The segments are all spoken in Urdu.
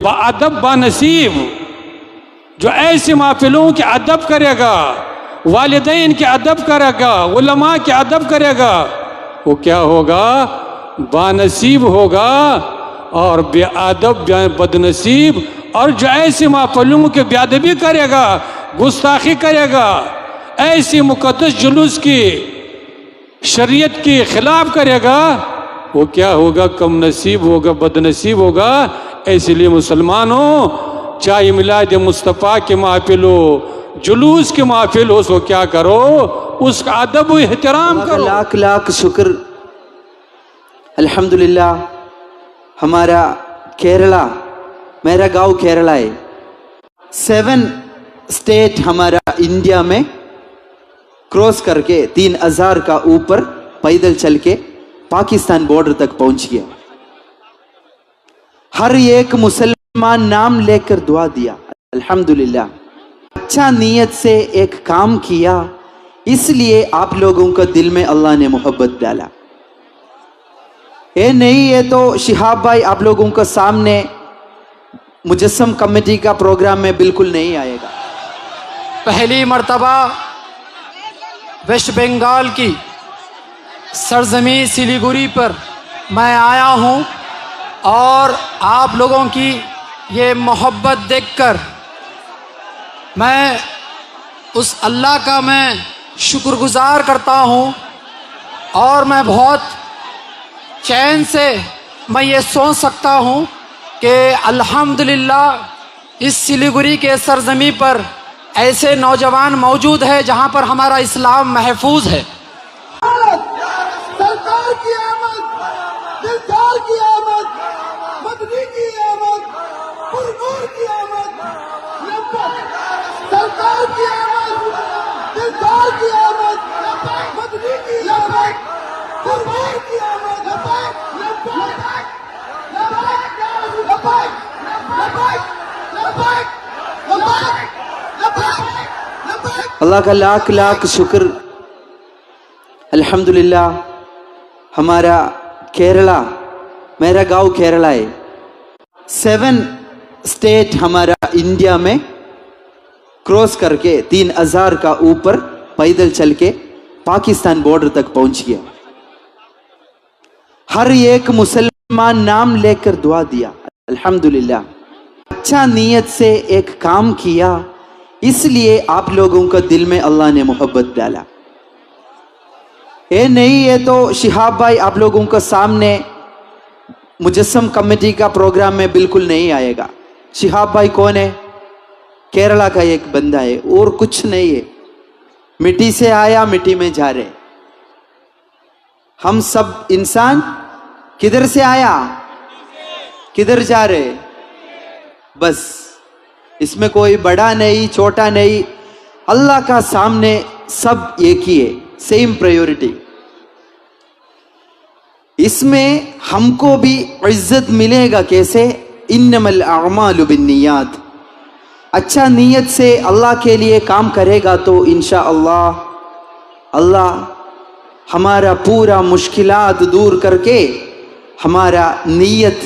باادب بانصیب جو ایسے محفلوں کے ادب کرے گا، والدین کے ادب کرے گا، علماء کے ادب کرے گا، وہ کیا ہوگا؟ بانصیب ہوگا۔ اور بے ادب بد نصیب، اور جو ایسے محفلوں کے بے ادبی کرے گا، گستاخی کرے گا، ایسی مقدس جلوس کی، شریعت کی خلاف کرے گا، وہ کیا ہوگا؟ کم نصیب ہوگا، بد نصیب ہوگا۔ اس لیے مسلمانوں، چاہے میلاد مصطفیٰ کے محفل ہو، جلوس کے محفل ہو، اس کو کیا کرو؟ اس کا ادب و احترام کرو۔ لاکھ لاکھ شکر۔ الحمدللہ ہمارا کیرلا، میرا گاؤں کیرلا ہے، 7 اسٹیٹ ہمارا انڈیا میں کراس کر کے 3000 کا اوپر پیدل چل کے پاکستان بارڈر تک پہنچ گیا۔ ہر ایک مسلمان نام لے کر دعا دیا، الحمدللہ اچھا نیت سے ایک کام کیا، اس لیے آپ لوگوں کا دل میں اللہ نے محبت ڈالا۔ یہ نہیں ہے تو شہاب بھائی آپ لوگوں کا سامنے مجسم کمیٹی کا پروگرام میں بالکل نہیں آئے گا۔ پہلی مرتبہ ویسٹ بنگال کی سرزمین سلیگوڑی پر میں آیا ہوں، اور آپ لوگوں کی یہ محبت دیکھ کر میں اس اللہ کا میں شکر گزار کرتا ہوں، اور میں بہت چین سے میں یہ سوچ سکتا ہوں کہ الحمدللہ اس سلیگوڑی کے سرزمین پر ایسے نوجوان موجود ہیں جہاں پر ہمارا اسلام محفوظ ہے۔ سرکار کی آمد، دلدار کی آمد، مدنی کی آمد، پرنور کی آمد، سرکار کی آمد، دلدار کی آمد، مدنی کی آمد، پرنور کی آمد، اللہ کا لاکھ لاکھ شکر۔ الحمدللہ ہمارا کیرلا، میرا گاؤں کیرلا ہے، 7 اسٹیٹ ہمارا انڈیا میں کراس کر کے 3000 کا اوپر پیدل چل کے پاکستان بارڈر تک پہنچ گیا۔ ہر ایک مسلمان نام لے کر دعا دیا، الحمدللہ اچھا نیت سے ایک کام کیا، اس لیے آپ لوگوں کا دل میں اللہ نے محبت ڈالا۔ یہ نہیں ہے تو شہاب بھائی آپ لوگوں کا سامنے مجسم کمیٹی کا پروگرام میں بالکل نہیں آئے گا۔ شہاب بھائی کون ہے؟ کیرلا کا ایک بندہ ہے، اور کچھ نہیں ہے، مٹی سے آیا مٹی میں جا رہے۔ ہم سب انسان کدھر سے آیا، کدھر جا رہے؟ بس اس میں کوئی بڑا نہیں چھوٹا نہیں، اللہ کا سامنے سب ایک ہی ہے، سیم پریورٹی۔ اس میں ہم کو بھی عزت ملے گا کیسے؟ انما الاعمال بالنیات۔ اچھا نیت سے اللہ کے لیے کام کرے گا تو انشاءاللہ اللہ ہمارا پورا مشکلات دور کر کے ہمارا نیت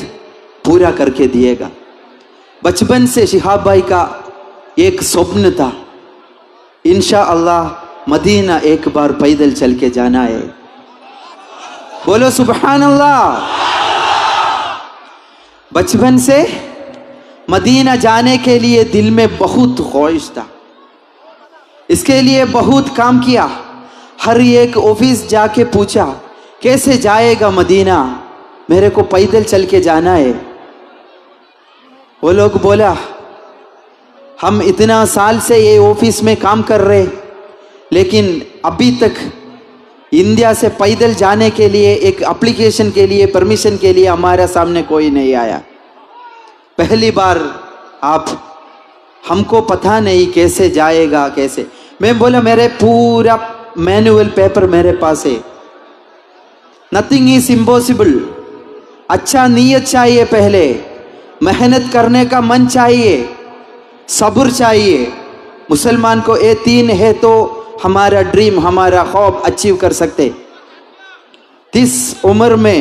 پورا کر کے دیے گا۔ بچپن سے شہاب بھائی کا ایک سپن تھا، انشاءاللہ مدینہ ایک بار پیدل چل کے جانا ہے۔ بولو سبحان اللہ۔ بچپن سے مدینہ جانے کے لیے دل میں بہت خواہش تھا، اس کے لیے بہت کام کیا۔ ہر ایک آفس جا کے پوچھا کیسے جائے گا مدینہ، میرے کو پیدل چل کے جانا ہے۔ وہ لوگ بولا ہم اتنا سال سے یہ آفس میں کام کر رہے، لیکن ابھی تک انڈیا سے پیدل جانے کے لیے ایک اپلیکیشن کے لیے پرمیشن کے لیے ہمارے سامنے کوئی نہیں آیا۔ پہلی بار آپ ہم کو پتہ نہیں کیسے جائے گا کیسے۔ میں بولا میرے پورا مینول پیپر میرے پاس ہے، نتھنگ از امپاسبل۔ اچھا نیت چاہیے، پہلے محنت کرنے کا من چاہیے، صبر چاہیے۔ مسلمان کو یہ 3 ہے تو ہمارا ڈریم، ہمارا خواب اچیو کر سکتے۔ 30 عمر میں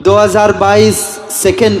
2022 2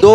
2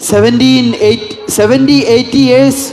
70-80 years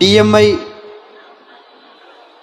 DMI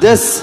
10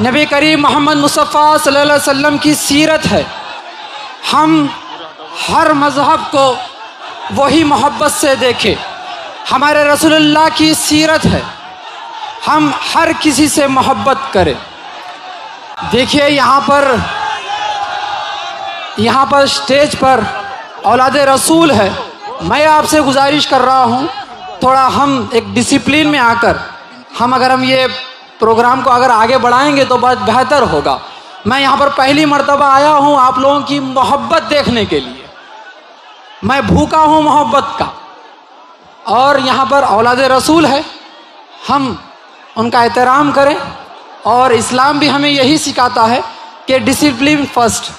نبی کریم محمد مصطفیٰ صلی اللہ علیہ وسلم کی سیرت ہے. ہم ہر مذہب کو وہی محبت سے دیکھیں. ہمارے رسول اللہ کی سیرت ہے، ہم ہر کسی سے محبت کریں. دیکھیے یہاں پر اسٹیج پر اولاد رسول ہے. میں آپ سے گزارش کر رہا ہوں تھوڑا ہم ایک ڈسپلن میں آ کر اگر ہم یہ پروگرام کو اگر آگے بڑھائیں گے تو بہت بہتر ہوگا. میں یہاں پر پہلی مرتبہ آیا ہوں آپ لوگوں کی محبت دیکھنے کے لیے. میں بھوکا ہوں محبت کا. اور یہاں پر اولاد رسول ہے، ہم ان کا احترام کریں. اور اسلام بھی ہمیں یہی سکھاتا ہے کہ ڈسپلن فرسٹ.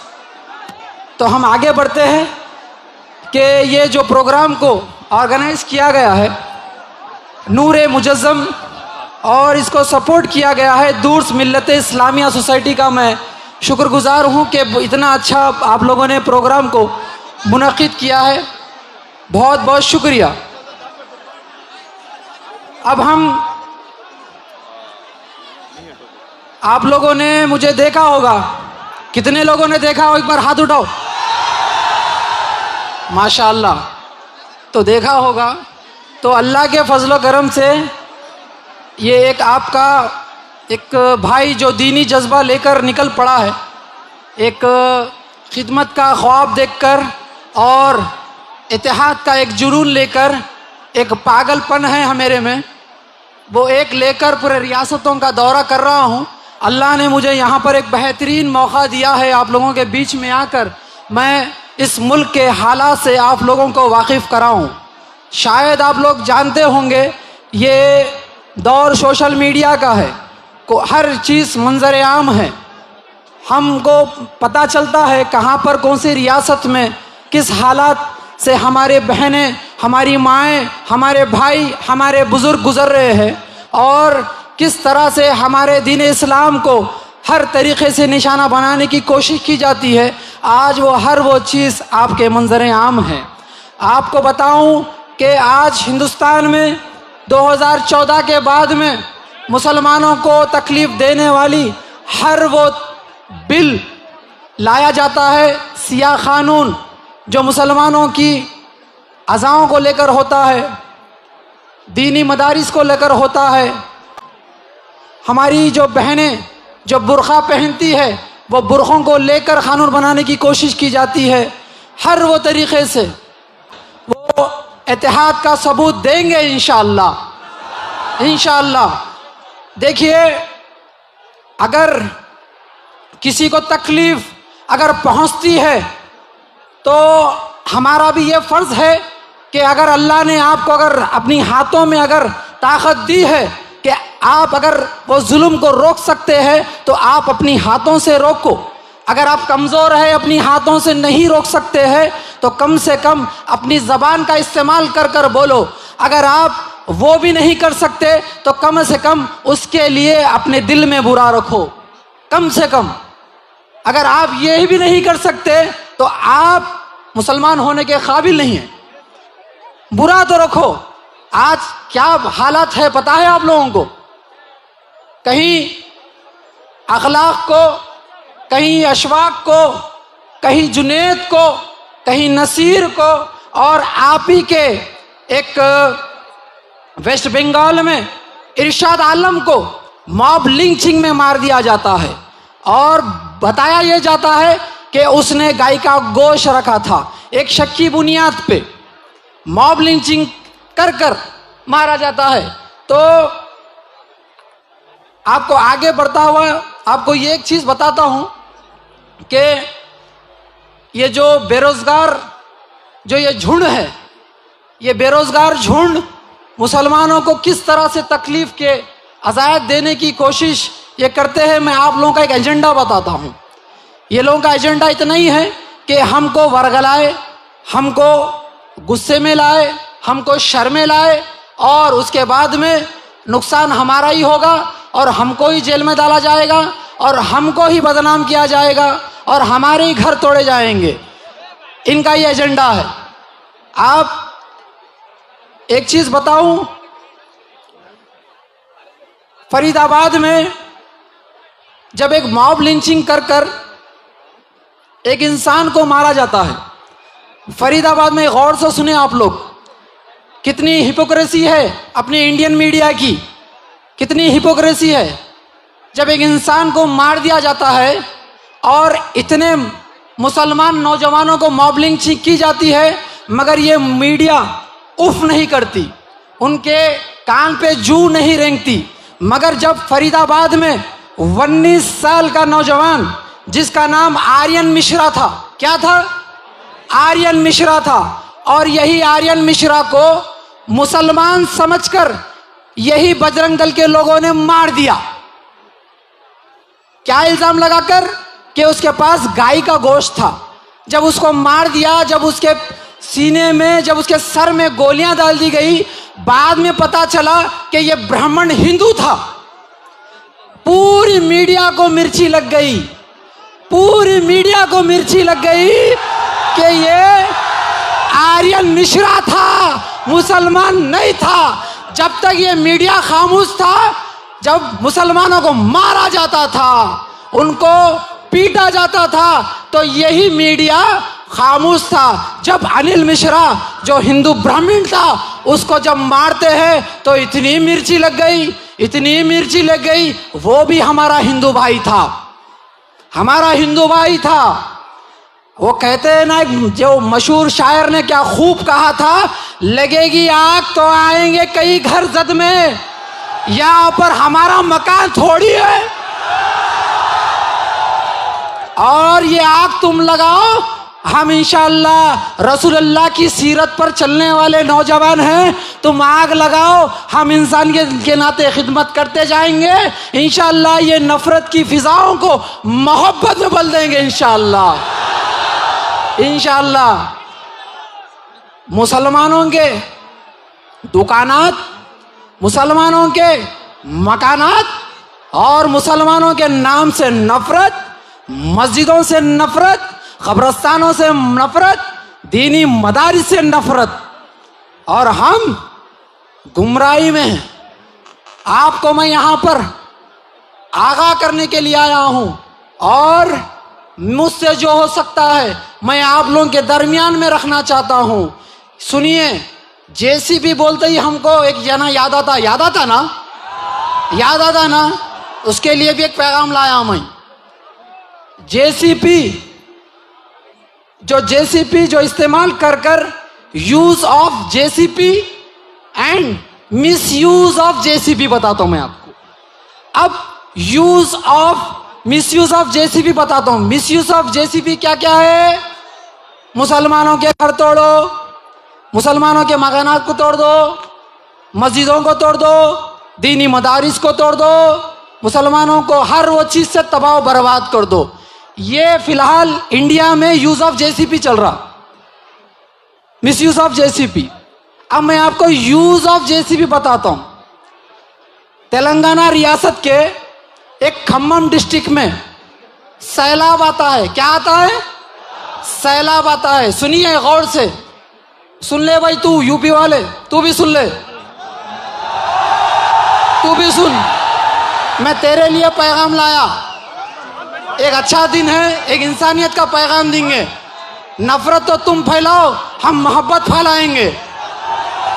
تو ہم آگے بڑھتے ہیں کہ یہ جو پروگرام کو آرگنائز کیا گیا ہے نور مجسم، اور اس کو سپورٹ کیا گیا ہے دورس ملت اسلامیہ سوسائٹی کا. میں شکر گزار ہوں کہ اتنا اچھا آپ لوگوں نے پروگرام کو منعقد کیا ہے. بہت بہت شکریہ. اب آپ لوگوں نے مجھے دیکھا ہوگا. کتنے لوگوں نے دیکھا ہو؟ ایک بار ہاتھ اٹھاؤ. ماشاء اللہ. تو دیکھا ہوگا. تو اللہ کے فضل و کرم سے یہ ایک آپ کا ایک بھائی جو دینی جذبہ لے کر نکل پڑا ہے، ایک خدمت کا خواب دیکھ کر اور اتحاد کا ایک جنون لے کر، ایک پاگل پن ہے میرے میں، وہ ایک لے کر پورے ریاستوں کا دورہ کر رہا ہوں. اللہ نے مجھے یہاں پر ایک بہترین موقع دیا ہے آپ لوگوں کے بیچ میں آ کر میں اس ملک کے حالات سے آپ لوگوں کو واقف کراؤں. شاید آپ لوگ جانتے ہوں گے یہ دور سوشل میڈیا کا ہے، ہر چیز منظر عام ہے. ہم کو پتہ چلتا ہے کہاں پر کون سی ریاست میں کس حالات سے ہمارے بہنیں، ہماری مائیں، ہمارے بھائی، ہمارے بزرگ گزر رہے ہیں، اور کس طرح سے ہمارے دین اسلام کو ہر طریقے سے نشانہ بنانے کی کوشش کی جاتی ہے. آج وہ چیز آپ کے منظر عام ہے. آپ کو بتاؤں کہ آج ہندوستان میں 2014 کے بعد میں مسلمانوں کو تکلیف دینے والی ہر وہ بل لایا جاتا ہے، سیاہ قانون جو مسلمانوں کی اذاؤں کو لے کر ہوتا ہے، دینی مدارس کو لے کر ہوتا ہے. ہماری جو بہنیں جو برقع پہنتی ہے وہ برقعوں کو لے کر قانون بنانے کی کوشش کی جاتی ہے. ہر وہ طریقے سے وہ اتحاد کا ثبوت دیں گے انشاءاللہ. انشاءاللہ. دیکھیے اگر کسی کو تکلیف اگر پہنچتی ہے تو ہمارا بھی یہ فرض ہے کہ اگر اللہ نے آپ کو اگر اپنی ہاتھوں میں اگر طاقت دی ہے کہ آپ اگر وہ ظلم کو روک سکتے ہیں تو آپ اپنی ہاتھوں سے روکو. اگر آپ کمزور ہیں، اپنی ہاتھوں سے نہیں روک سکتے ہیں تو کم سے کم اپنی زبان کا استعمال کر کر بولو. اگر آپ وہ بھی نہیں کر سکتے تو کم سے کم اس کے لیے اپنے دل میں برا رکھو. کم سے کم اگر آپ یہ بھی نہیں کر سکتے تو آپ مسلمان ہونے کے قابل نہیں ہیں. برا تو رکھو. آج کیا حالت ہے پتہ ہے آپ لوگوں کو؟ کہیں اخلاق کو، کہیں اشواق کو، کہیں جنید کو، کہیں نصیر کو، اور آپ ہی کے ایک ویسٹ بنگال میں ارشاد عالم کو موب لنچنگ میں مار دیا جاتا ہے، اور بتایا یہ جاتا ہے کہ اس نے گائے کا گوشت رکھا تھا. ایک شک کی بنیاد پہ موب لنچنگ کر کر مارا جاتا ہے. تو آپ کو آگے بڑھتا ہوا آپ کو یہ ایک چیز بتاتا ہوں کہ یہ جو بے روزگار جو یہ جھنڈ ہے، یہ بے روزگار جھنڈ مسلمانوں کو کس طرح سے تکلیف کے عذاب دینے کی کوشش یہ کرتے ہیں. میں آپ لوگوں کا ایک ایجنڈا بتاتا ہوں. یہ لوگوں کا ایجنڈا اتنا ہی ہے کہ ہم کو ورگلائے، ہم کو غصے میں لائے، ہم کو شرم میں لائے، اور اس کے بعد میں نقصان ہمارا ہی ہوگا، اور ہم کو ہی جیل میں ڈالا جائے گا، اور ہم کو ہی بدنام کیا جائے گا، اور ہمارے ہی گھر توڑے جائیں گے. ان کا یہ ایجنڈا ہے. آپ ایک چیز بتاؤں، فرید آباد میں جب ایک ماب لنچنگ کر کر ایک انسان کو مارا جاتا ہے، فرید آباد میں غور سے سنیں آپ لوگ، کتنی ہپوکریسی ہے اپنی انڈین میڈیا کی، کتنی ہپوکریسی ہے. جب ایک انسان کو مار دیا جاتا ہے اور اتنے مسلمان نوجوانوں کو ماب لنچنگ کی جاتی ہے، مگر یہ میڈیا اف نہیں کرتی، ان کے کان پہ جو نہیں رینگتی. مگر جب فرید آباد میں 19 سال کا نوجوان جس کا نام آرین مشرا تھا، کیا تھا؟ آرین مشرا تھا، اور یہی آرین مشرا کو مسلمان سمجھ کر یہی بجرنگ دل کے لوگوں نے مار دیا. کیا الزام لگا کر؟ کہ اس کے پاس گائے کا گوشت تھا. جب اس کو مار دیا، جب اس کے سینے میں، جب اس کے سر میں گولیاں ڈال دی گئی، بعد میں پتا چلا کہ یہ برہمن ہندو تھا. پوری میڈیا کو مرچی لگ گئی، پوری میڈیا کو مرچی لگ گئی کہ یہ آرین مشرا تھا، مسلمان نہیں تھا. جب تک یہ میڈیا خاموش تھا، جب مسلمانوں کو مارا جاتا تھا، ان کو پیٹا جاتا تھا، تو یہی میڈیا خاموش تھا. جب انل مشرا جو ہندو برہمن تھا، اس کو جب مارتے ہیں تو اتنی مرچی لگ گئی، اتنی مرچی لگ گئی. وہ بھی ہمارا ہندو بھائی تھا، ہمارا ہندو بھائی تھا. وہ کہتے ہیں نا، جو مشہور شاعر نے کیا خوب کہا تھا، لگے گی آگ تو آئیں گے کئی گھر زد میں، یہاں پر ہمارا مکان تھوڑی ہے. اور یہ آگ تم لگاؤ، ہم انشاءاللہ رسول اللہ کی سیرت پر چلنے والے نوجوان ہیں. تم آگ لگاؤ، ہم انسانیت کے ناطے خدمت کرتے جائیں گے. انشاءاللہ یہ نفرت کی فضاؤں کو محبت میں بدل دیں گے انشاءاللہ. انشاءاللہ مسلمانوں کے دکانات، مسلمانوں کے مکانات اور مسلمانوں کے نام سے نفرت، مسجدوں سے نفرت، قبرستانوں سے نفرت، دینی مدارس سے نفرت، اور ہم گمراہی میں ہیں. آپ کو میں یہاں پر آگاہ کرنے کے لیے آیا ہوں، اور مجھ سے جو ہو سکتا ہے میں آپ لوگوں کے درمیان میں رکھنا چاہتا ہوں. سنیے، JCB بولتے ہی ہم کو ایک جنا یاد آتا نا، اس کے لیے بھی ایک پیغام لایا میں. JCP جو استعمال کر use of JCP and miss use of JCP بتاتا ہوں میں آپ کو. اب مس یوز آف JCP بتاتا ہوں. مس یوز آف JCP کیا کیا ہے؟ مسلمانوں کے گھر توڑو، مسلمانوں کے مکانات کو توڑ دو، مسجدوں کو توڑ دو، دینی مدارس کو توڑ دو، مسلمانوں کو ہر وہ چیز سے تباہ و برباد کر دو. یہ فی الحال انڈیا میں یوز آف JCP چل رہا، مس یوز آف JCP. اب میں آپ کو یوز آف JCP بتاتا ہوں. تلنگانہ ریاست کے ایک کھمم ڈسٹرکٹ میں سیلاب آتا ہے. کیا آتا ہے؟ سیلاب آتا ہے. سنیے غور سے، سن لے بھائی، تو UP والے تو بھی سن لے، تو بھی سن. میں تیرے لیے پیغام لایا. ایک اچھا دن ہے، ایک انسانیت کا پیغام دیں گے. نفرت تو تم پھیلاؤ، ہم محبت پھیلائیں گے.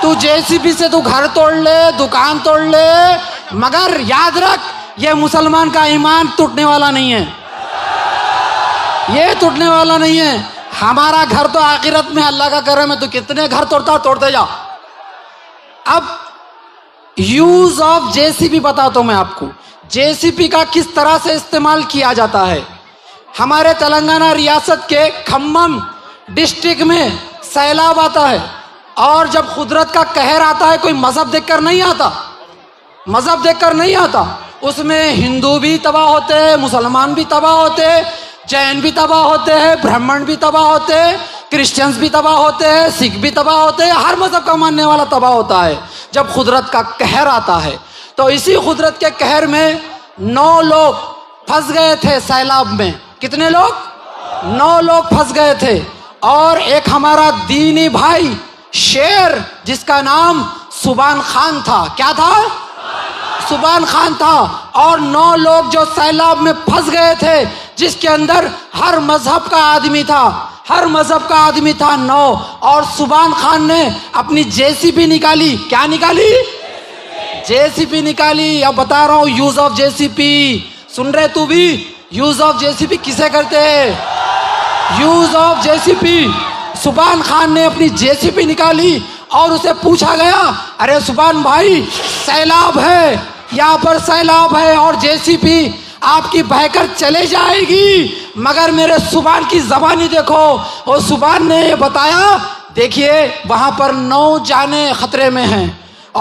تو JCP سے تو گھر توڑ لے، دکان توڑ لے، مگر یاد رکھ، یہ مسلمان کا ایمان ٹوٹنے والا نہیں ہے، یہ ٹوٹنے والا نہیں ہے. ہمارا گھر تو آخرت میں اللہ کا کرم ہے، تو کتنے گھر توڑتے جا. اب یوز آف JCP بتاتا ہوں میں آپ کو. JCP کا کس طرح سے استعمال کیا جاتا ہے. ہمارے تلنگانہ ریاست کے کھمم ڈسٹرکٹ میں سیلاب آتا ہے، اور جب قدرت کا قہر آتا ہے، کوئی مذہب دیکھ کر نہیں آتا، مذہب دیکھ کر نہیں آتا. اس میں ہندو بھی تباہ ہوتے ہیں، مسلمان بھی تباہ ہوتے ہیں، جین بھی تباہ ہوتے ہیں، برہمن بھی تباہ ہوتے ہیں، کرسچنز بھی تباہ ہوتے ہیں، سکھ بھی تباہ ہوتے ہیں، ہر مذہب کا ماننے والا تباہ ہوتا ہے جب قدرت کا قہر آتا ہے. تو اسی قدرت کے قہر میں 9 لوگ پھنس گئے تھے سیلاب میں. کتنے لوگ؟ 9 لوگ پھنس گئے تھے. اور ایک ہمارا دینی بھائی شیر جس کا نام سبحان خان تھا. کیا تھا؟ سبحان خان تھا. اور 9 لوگ جو سیلاب میں پھنس گئے تھے، جس کے اندر ہر مذہب کا آدمی تھا، ہر مذہب کا آدمی تھا 9، اور سبحان خان نے اپنی JCB نکالی. کیا نکالی؟ JCB نکالی. اب بتا رہا ہوں یوز آف JCB. سن رہے تو بھی؟ یوز آف JCB کسے کہتے ہیں؟ Use of JCB. سبحان خان نے اپنی JCB نکالی اور اسے پوچھا گیا، ارے سبحان بھائی سیلاب ہے، یہاں پر سیلاب ہے اور JCB آپ کی بہہ کر چلے جائے گی، مگر میرے سبحان کی زبانی دیکھو. اور سبحان نے یہ بتایا، دیکھیے وہاں پر 9 جانیں خطرے میں ہیں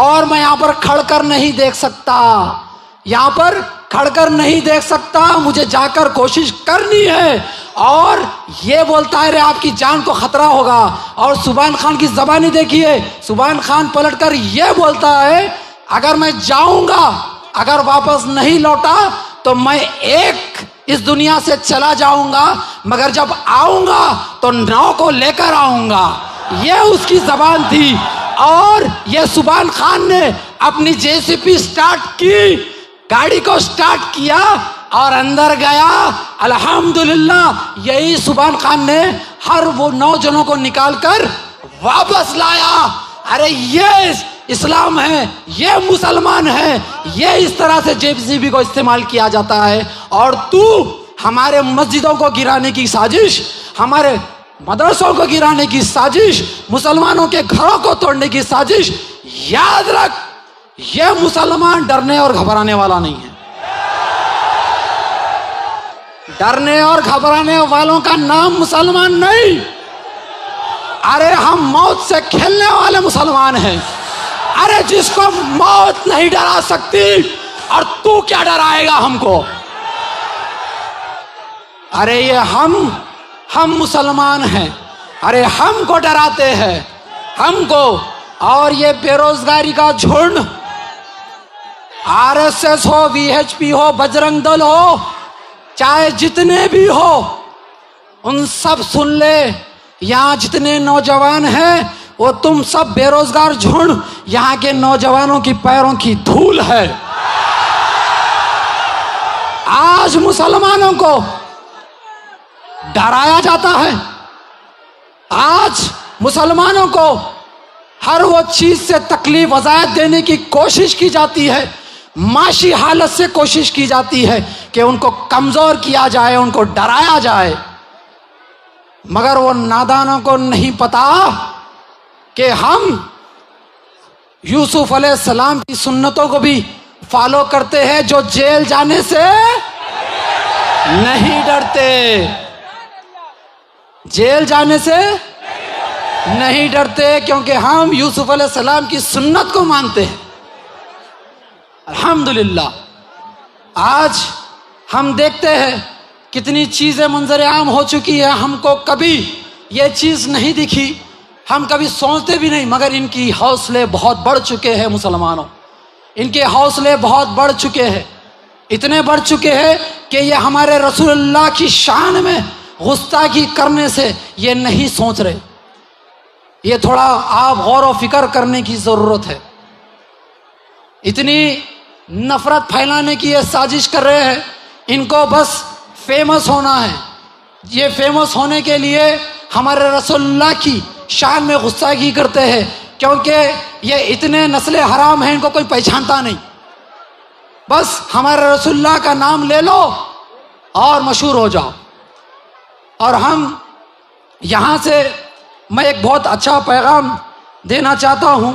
اور میں یہاں پر کھڑ کر نہیں دیکھ سکتا، یہاں پر کھڑ کر نہیں دیکھ سکتا، مجھے جا کر کوشش کرنی ہے. اور یہ بولتا ہے رے آپ کی جان کو خطرہ ہوگا. اور سبحان خان کی زبانی دیکھیے، سبحان خان پلٹ کر یہ بولتا ہے، اگر میں جاؤں گا، اگر واپس نہیں لوٹا تو میں ایک اس دنیا سے چلا جاؤں گا، مگر جب آؤں گا تو 9 کو لے کر آؤں گا. یہ اس کی زبان تھی. اور یہ سبحان خان نے اپنی JCB سٹارٹ کی، گاڑی کو سٹارٹ کیا اور اندر گیا. الحمدللہ یہی سبحان خان نے ہر وہ 9 جنوں کو نکال کر واپس لایا. ارے یہ اسلام ہے، یہ مسلمان ہے، یہ اس طرح سے JCB کو استعمال کیا جاتا ہے. اور تو ہمارے مسجدوں کو گرانے کی سازش، ہمارے مدرسوں کو گرانے کی سازش، مسلمانوں کے گھروں کو توڑنے کی سازش. یاد رکھ، یہ مسلمان ڈرنے اور گھبرانے والا نہیں ہے. ڈرنے اور گھبرانے والوں کا نام مسلمان نہیں. ارے ہم موت سے کھیلنے والے مسلمان ہیں. ارے جس کو موت نہیں ڈرا سکتی، اور تو کیا ڈرائے گا ہم کو؟ ارے یہ ہم مسلمان ہیں، ارے ہم کو ڈراتے ہیں، ہم کو. اور یہ بے روزگاری کا جھنڈ، RSS ہو، VHP ہو، بجرنگ دل ہو، چاہے جتنے بھی ہو، ان سب سن لے، یہاں جتنے نوجوان ہیں وہ تم سب بے روزگار جھنڈ یہاں کے نوجوانوں کی پیروں کی دھول ہے. آج مسلمانوں کو ڈرایا جاتا ہے، آج مسلمانوں کو ہر وہ چیز سے تکلیف وضاحت دینے کی کوشش کی جاتی ہے، معاشی حالت سے کوشش کی جاتی ہے کہ ان کو کمزور کیا جائے، ان کو ڈرایا جائے. مگر وہ نادانوں کو نہیں پتا کہ ہم یوسف علیہ السلام کی سنتوں کو بھی فالو کرتے ہیں، جو جیل جانے سے نہیں ڈرتے، جیل جانے سے نہیں ڈرتے، کیونکہ ہم یوسف علیہ السلام کی سنت کو مانتے ہیں. الحمدللہ آج ہم دیکھتے ہیں کتنی چیزیں منظر عام ہو چکی ہے. ہم کو کبھی یہ چیز نہیں دکھی، ہم کبھی سوچتے بھی نہیں، مگر ان کی حوصلے بہت بڑھ چکے ہیں. مسلمانوں، ان کے حوصلے بہت بڑھ چکے ہیں، اتنے بڑھ چکے ہیں کہ یہ ہمارے رسول اللہ کی شان میں گستاخی کرنے سے یہ نہیں سوچ رہے. یہ تھوڑا آپ غور و فکر کرنے کی ضرورت ہے. اتنی نفرت پھیلانے کی یہ سازش کر رہے ہیں. ان کو بس فیمس ہونا ہے. یہ فیمس ہونے کے لیے ہمارے رسول اللہ کی شان میں گستاخی کرتے ہیں، کیونکہ یہ اتنے نسل حرام ہیں، ان کو کوئی پہچانتا نہیں. بس ہمارے رسول اللہ کا نام لے لو اور مشہور ہو جاؤ. اور ہم یہاں سے میں ایک بہت اچھا پیغام دینا چاہتا ہوں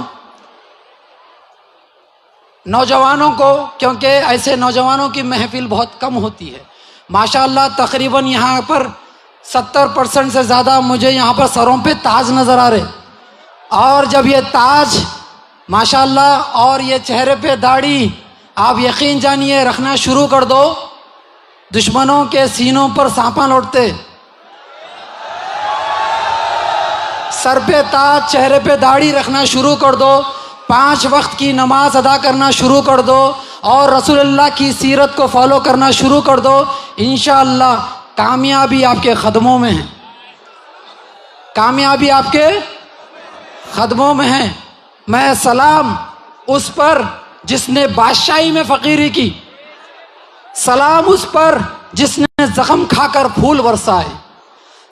نوجوانوں کو، کیونکہ ایسے نوجوانوں کی محفل بہت کم ہوتی ہے. ماشاءاللہ تقریباً یہاں پر 70% سے زیادہ مجھے یہاں پر سروں پہ تاج نظر آ رہے. اور جب یہ تاج ماشاءاللہ اور یہ چہرے پہ داڑھی آپ یقین جانیے رکھنا شروع کر دو، دشمنوں کے سینوں پر سانپاں لوٹتے. سر پہ تاج، چہرے پہ داڑھی رکھنا شروع کر دو، 5 وقت کی نماز ادا کرنا شروع کر دو، اور رسول اللہ کی سیرت کو فالو کرنا شروع کر دو. انشاءاللہ کامیابی آپ کے قدموں میں ہے، کامیابی آپ کے قدموں میں ہے. میں سلام اس پر جس نے بادشاہی میں فقیری کی، سلام اس پر جس نے زخم کھا کر پھول برسائے،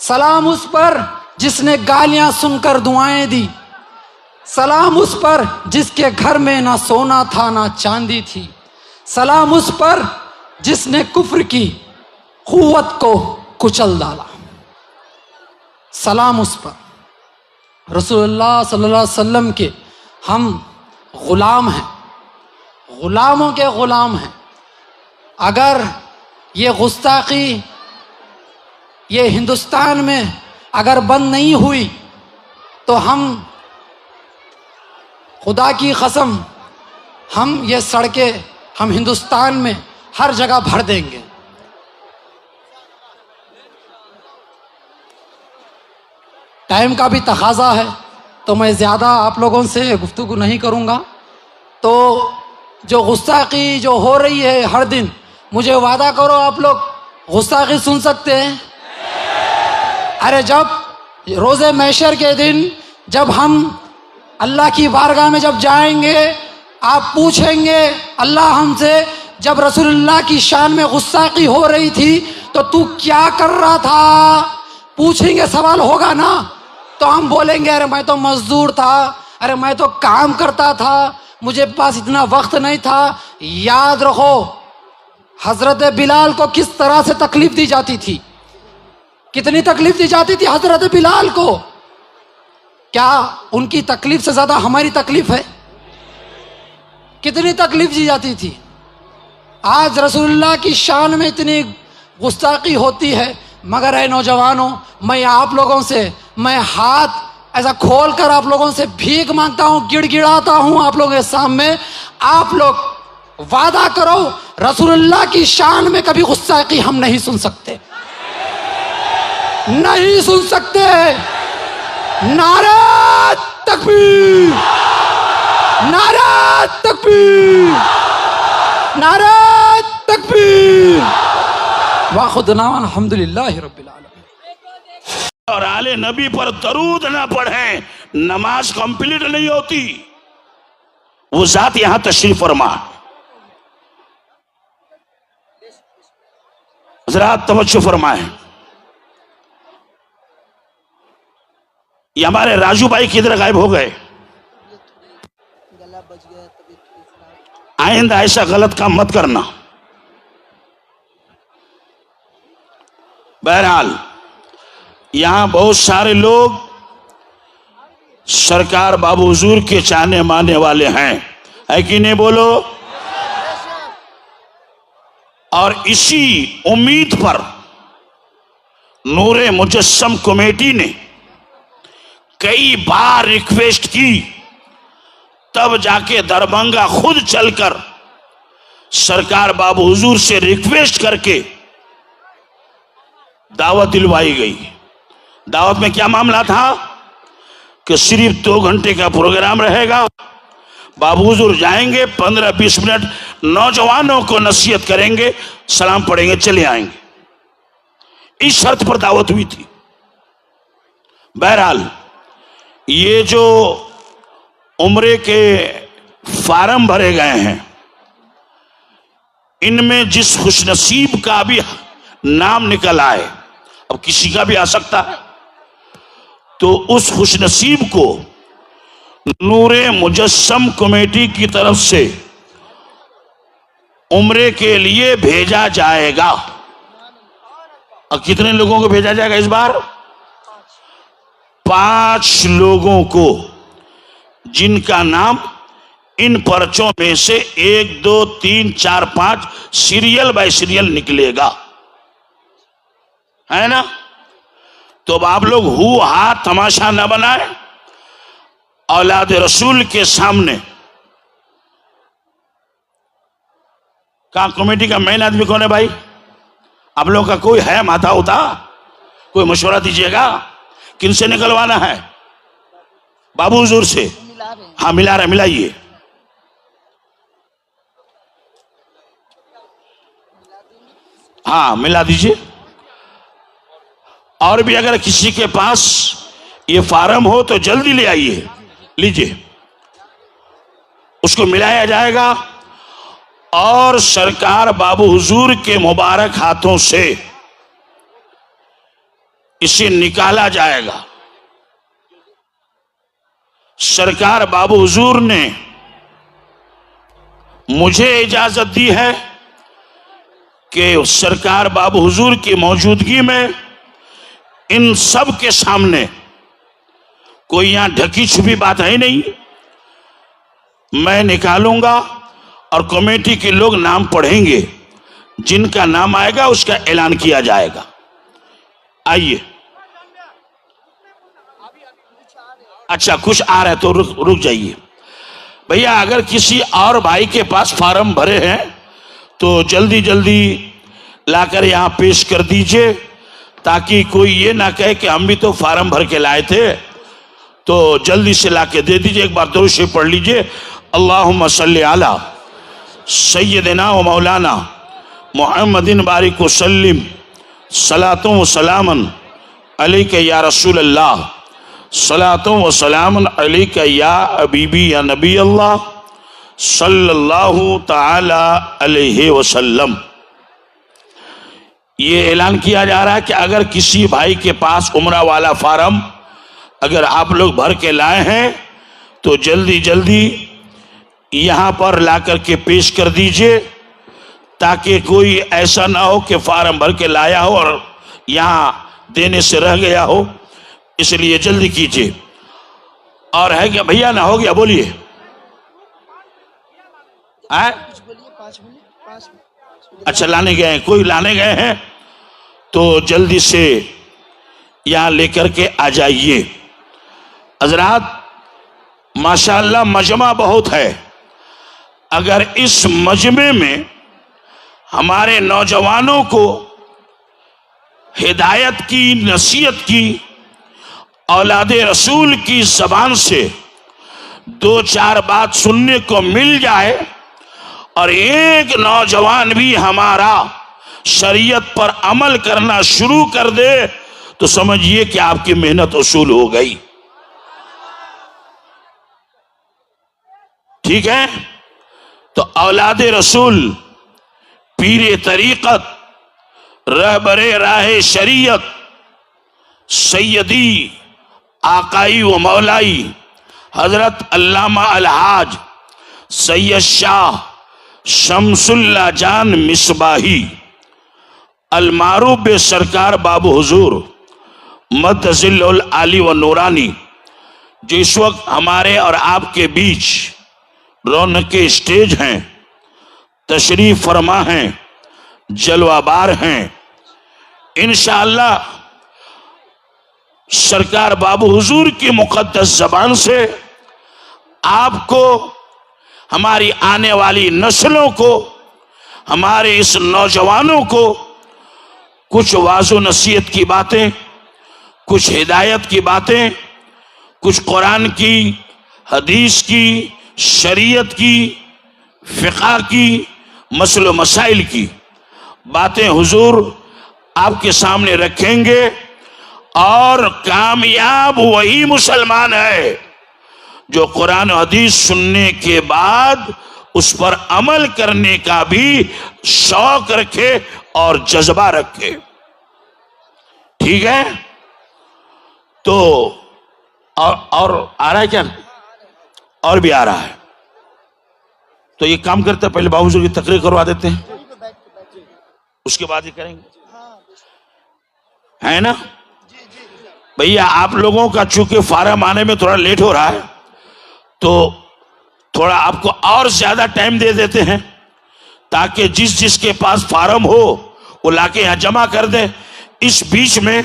سلام اس پر جس نے گالیاں سن کر دعائیں دی، سلام اس پر جس کے گھر میں نہ سونا تھا نہ چاندی تھی، سلام اس پر جس نے کفر کی قوت کو کچل ڈالا، سلام اس پر۔ رسول اللہ صلی اللہ علیہ وسلم کے ہم غلام ہیں، غلاموں کے غلام ہیں۔ اگر یہ گستاخی یہ ہندوستان میں اگر بند نہیں ہوئی تو ہم خدا کی قسم ہم یہ سڑکیں ہم ہندوستان میں ہر جگہ بھر دیں گے۔ ٹائم کا بھی تقاضا ہے تو میں زیادہ آپ لوگوں سے گفتگو نہیں کروں گا۔ تو جو گستاخی جو ہو رہی ہے ہر دن، مجھے وعدہ کرو آپ لوگ گستاخی سن سکتے ہیں؟ ارے جب روز محشر کے دن جب ہم اللہ کی بارگاہ میں جب جائیں گے، آپ پوچھیں گے اللہ ہم سے، جب رسول اللہ کی شان میں گستاخی ہو رہی تھی تو کیا کر رہا تھا؟ پوچھیں گے، سوال ہوگا نا؟ تو ہم بولیں گے ارے میں تو مزدور تھا، ارے میں تو کام کرتا تھا، مجھے پاس اتنا وقت نہیں تھا۔ یاد رکھو حضرت بلال کو کس طرح سے تکلیف دی جاتی تھی، کتنی تکلیف دی جاتی تھی حضرت بلال کو۔ کیا ان کی تکلیف سے زیادہ ہماری تکلیف ہے؟ کتنی تکلیف دی جاتی تھی۔ آج رسول اللہ کی شان میں اتنی گستاخی ہوتی ہے، مگر اے نوجوانوں، میں آپ لوگوں سے میں ہاتھ ایسا کھول کر آپ لوگوں سے بھیک مانگتا ہوں، گڑ گڑاتا ہوں آپ لوگوں کے سامنے، آپ لوگ وعدہ کرو رسول اللہ کی شان میں کبھی گستاخی ہم نہیں سن سکتے، نہیں سن سکتے۔ نعرہ تکبیر، نعرہ تکبیر، نعرہ تکبیر، واخدنا الحمدللہ رب العالمین۔ اور آل نبی پر درود نہ پڑھیں نماز کمپلیٹ نہیں ہوتی۔ وہ ذات یہاں تشریف فرما۔ حضرات توجہ فرمائیں، یہ ہمارے راجو بھائی کدھر غائب ہو گئے؟ آئندہ ایسا غلط کام مت کرنا۔ بہرحال یہاں بہت سارے لوگ سرکار بابو حضور کے چاہنے ماننے والے ہیں، ہے کہ نہیں؟ بولو۔ اور اسی امید پر نور مجسم کمیٹی نے کئی بار ریکویسٹ کی، تب جا کے دربھنگا خود چل کر سرکار بابو حضور سے ریکویسٹ کر کے دعوت دلوائی گئی۔ دعوت میں کیا معاملہ تھا کہ صرف 2 گھنٹے کا پروگرام رہے گا، بابو حضور جائیں گے، 15-20 منٹ نوجوانوں کو نصیحت کریں گے، سلام پڑھیں گے، چلے آئیں گے۔ اس شرط پر دعوت ہوئی تھی۔ بہرحال یہ جو عمرے کے فارم بھرے گئے ہیں، ان میں جس خوش نصیب کا بھی نام نکل آئے، اب کسی کا بھی آ سکتا ہے، تو اس خوش نصیب کو نور مجسم کمیٹی کی طرف سے عمرے کے لیے بھیجا جائے گا۔ اور کتنے لوگوں کو بھیجا جائے گا اس بار؟ 5 لوگوں کو، جن کا نام ان پرچوں میں سے 1 2 3 4 5 سیریل بائی سیریل نکلے گا، ہے نا؟ تو اب آپ لوگ ہو ہاں تماشا نہ بنائیں، اولاد رسول کے سامنے۔ کہاں کمیٹی کا مین آدمی کون ہے بھائی؟ آپ لوگ کا کوئی ہے ماتا ہوتا؟ کوئی مشورہ دیجئے گا، کن سے نکلوانا ہے؟ بابو حضور سے؟ ہاں ملا رہے، ملائیے۔ ہاں ملا دیجئے۔ اور بھی اگر کسی کے پاس یہ فارم ہو تو جلدی لے آئیے، لیجئے، اس کو ملایا جائے گا اور سرکار بابو حضور کے مبارک ہاتھوں سے اسے نکالا جائے گا. سرکار بابو حضور نے مجھے اجازت دی ہے کہ سرکار بابو حضور کی موجودگی میں ان سب کے سامنے، کوئی یہاں ڈھکی چھپی بات ہے نہیں، میں نکالوں گا اور کمیٹی کے لوگ نام پڑھیں گے، جن کا نام آئے گا اس کا اعلان کیا جائے گا. آئیے. اچھا کچھ آ رہا ہے تو رک جائیے. بھیا اگر کسی اور بھائی کے پاس فارم بھرے ہیں تو جلدی جلدی لا کر یہاں پیش کر دیجئے، تاکہ کوئی یہ نہ کہے کہ ہم بھی تو فارم بھر کے لائے تھے. تو جلدی سے لا کے دے دیجئے. ایک بار درود شریف پڑھ لیجئے. اللہم صلی علی سیدنا و مولانا محمد بارک وسلم صلاۃ و سلام علیک یا رسول اللہ، صلاۃ و سلام علیک یا حبیبی یا نبی اللہ صلی اللہ تعالی علیہ وسلم. یہ اعلان کیا جا رہا ہے کہ اگر کسی بھائی کے پاس عمرہ والا فارم اگر آپ لوگ بھر کے لائے ہیں تو جلدی جلدی یہاں پر لا کر کے پیش کر دیجئے، تاکہ کوئی ایسا نہ ہو کہ فارم بھر کے لایا ہو اور یہاں دینے سے رہ گیا ہو. اس لیے جلدی کیجئے. اور ہے کہ بھیا نہ ہو گیا بولیے. اچھا لانے گئے ہیں، کوئی لانے گئے ہیں تو جلدی سے یہاں لے کر کے آ جائیے. حضرات ماشاءاللہ مجمع بہت ہے. اگر اس مجمع میں ہمارے نوجوانوں کو ہدایت کی، نصیحت کی، اولاد رسول کی زبان سے دو چار بات سننے کو مل جائے اور ایک نوجوان بھی ہمارا شریعت پر عمل کرنا شروع کر دے تو سمجھیے کہ آپ کی محنت وصول ہو گئی. ٹھیک ہے؟ تو اولاد رسول، پیر طریقت، رہبر راہ شریعت، سیدی آقائی و مولائی حضرت علامہ الحاج سید شاہ شمس اللہ جان مصباحی المعروف بے سرکار بابو حضور مد ظل العالی و نورانی، جو اس وقت ہمارے اور آپ کے بیچ رونق اسٹیج ہیں، تشریف فرما ہیں، جلوہ بار ہیں. انشاءاللہ سرکار بابو حضور کی مقدس زبان سے آپ کو، ہماری آنے والی نسلوں کو، ہمارے اس نوجوانوں کو کچھ واعظ و نصیحت کی باتیں، کچھ ہدایت کی باتیں، کچھ قرآن کی، حدیث کی، شریعت کی، فقہ کی، مسائل و مسائل کی باتیں حضور آپ کے سامنے رکھیں گے. اور کامیاب وہی مسلمان ہے جو قرآن و حدیث سننے کے بعد اس پر عمل کرنے کا بھی شوق رکھے اور جذبہ رکھے. ٹھیک ہے؟ تو اور آ رہا ہے کیا؟ اور بھی آ رہا ہے. تو یہ کام کرتے ہیں، پہلے بابو حضور کی تقریر کروا دیتے ہیں، اس کے بعد یہ کریں گے، ہے نا؟ بھئیہ آپ لوگوں کا چونکہ فارم آنے میں تھوڑا لیٹ ہو رہا ہے تو تھوڑا آپ کو اور زیادہ ٹائم دے دیتے ہیں، تاکہ جس کے پاس فارم ہو وہ لا کے یہاں جمع کر دیں. اس بیچ میں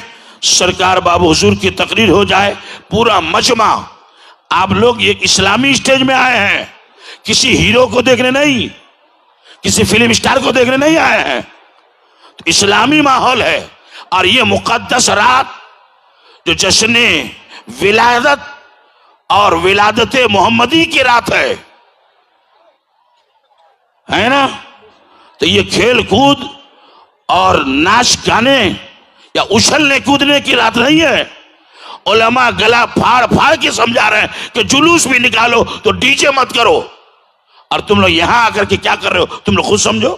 سرکار بابو حضور کی تقریر ہو جائے. پورا مجمع، آپ لوگ ایک اسلامی اسٹیج میں آئے ہیں، کسی ہیرو کو دیکھنے نہیں، کسی فلم سٹار کو دیکھنے نہیں آئے ہیں. تو اسلامی ماحول ہے. اور یہ مقدس رات جو جشن ولادت اور ولادت محمدی کی رات ہے نا؟ تو یہ کھیل کود اور ناچ گانے یا اچھلنے کودنے کی رات نہیں ہے. علماء گلا پھاڑ پھاڑ کے سمجھا رہے ہیں کہ جلوس بھی نکالو تو ڈی جے مت کرو. اور تم لوگ یہاں آ کر کے کیا کر رہے ہو تم لوگ خود سمجھو.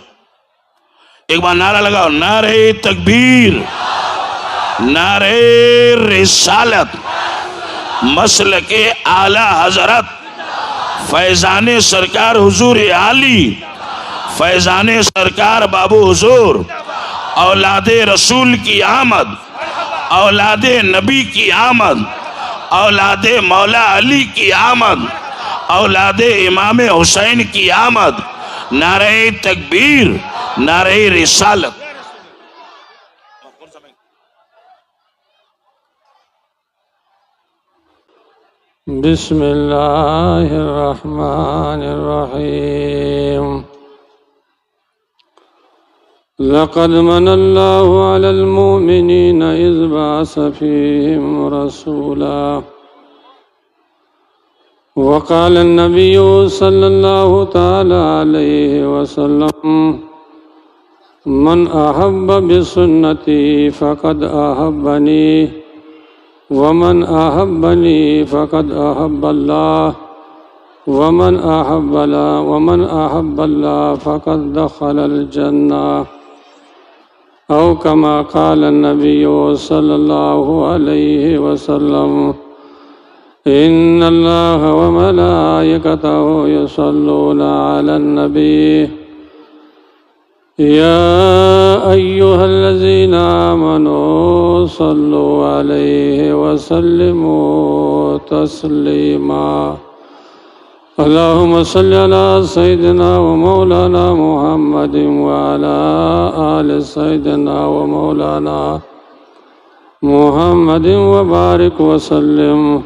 ایک بار نعرہ لگاؤ، نعرہ تکبیر، نعرہ رسالت، مسلک اعلی حضرت فیضان سرکار حضور عالی، فیضان سرکار بابو حضور، اولاد رسول کی آمد، اولاد نبی کی آمد، اولاد مولا علی کی آمد، اولاد امام حسین کی آمد. نعرہ تکبیر، نعرہ رسالت. بسم اللہ الرحمن الرحیم. لقد من اللہ علی المؤمنین اذ بعث فیہم رسولا وقال النبی صلی اللہ تعالی علیہ وسلم من احب بسنتی فقد احبنی ومن احبنی فقد احب اللہ ومن احب اللہ فقد دخل الجنہ او کما قال النبی صلی اللہ علیہ وسلم ان اللہ وملائکتہ یصلون علی النبی یا ایہا الذین آمنوا صلوا علیہ وسلموا تسلیما. اللہم صلی علی سیدنا و مولانا محمد وعلی آل سیدنا و مولانا محمد وبارک وسلم.